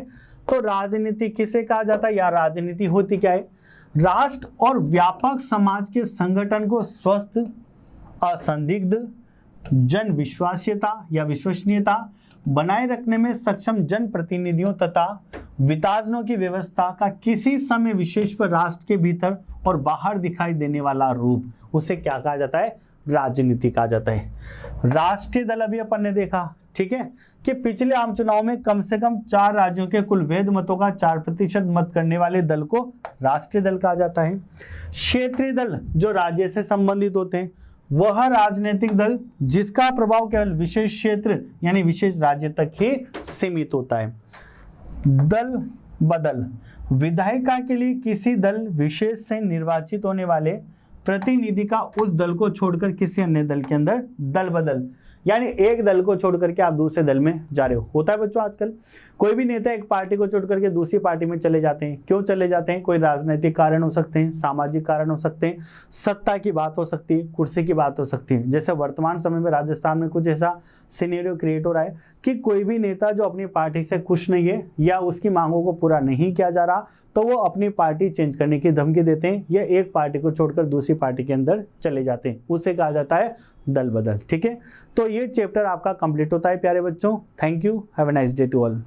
तो राजनीति किसे कहा जाता है या राजनीति होती क्या है? राष्ट्र और व्यापक समाज के संगठन को स्वस्थ, असंदिग्ध, जन विश्वास्यता या विश्वसनीयता बनाए रखने में सक्षम जन प्रतिनिधियों तथा विताजनों की व्यवस्था का किसी समय विशेष पर राष्ट्र के भीतर और बाहर दिखाई देने वाला रूप, उसे क्या कहा जाता है? राजनीति कहा जाता है। राष्ट्रीय दल अभी अपन ने देखा, ठीक है, कि पिछले आम चुनाव में कम से कम 4 राज्यों के कुल वैध मतों का 4% मत करने वाले दल को राष्ट्रीय दल कहा जाता है। क्षेत्रीय दल जो राज्य से संबंधित होते हैं, वह राजनीतिक दल जिसका प्रभाव केवल विशेष क्षेत्र यानी विशेष राज्य तक ही सीमित होता है। दल बदल, विधायिका के लिए किसी दल विशेष से निर्वाचित होने वाले प्रतिनिधि का उस दल को छोड़कर किसी अन्य दल के अंदर दल बदल, यानी एक दल को छोड़ करके आप दूसरे दल में जा रहे हो। होता है बच्चों आजकल, कोई भी नेता एक पार्टी को छोड़ करके दूसरी पार्टी में चले जाते हैं। क्यों चले जाते हैं? कोई राजनीतिक कारण हो सकते हैं, सामाजिक कारण हो सकते हैं, सत्ता की बात हो सकती है, कुर्सी की बात हो सकती है। जैसे वर्तमान समय में राजस्थान में कुछ ऐसा सिनेरियो क्रिएट हो रहा है कि कोई भी नेता जो अपनी पार्टी से खुश नहीं है या उसकी मांगों को पूरा नहीं किया जा रहा, तो वो अपनी पार्टी चेंज करने की धमकी देते हैं या एक पार्टी को छोड़कर दूसरी पार्टी के अंदर चले जाते हैं। उसे कहा जाता है दल बदल। ठीक है, तो ये चैप्टर आपका कंप्लीट होता है प्यारे बच्चों। Thank you, have a nice day to all.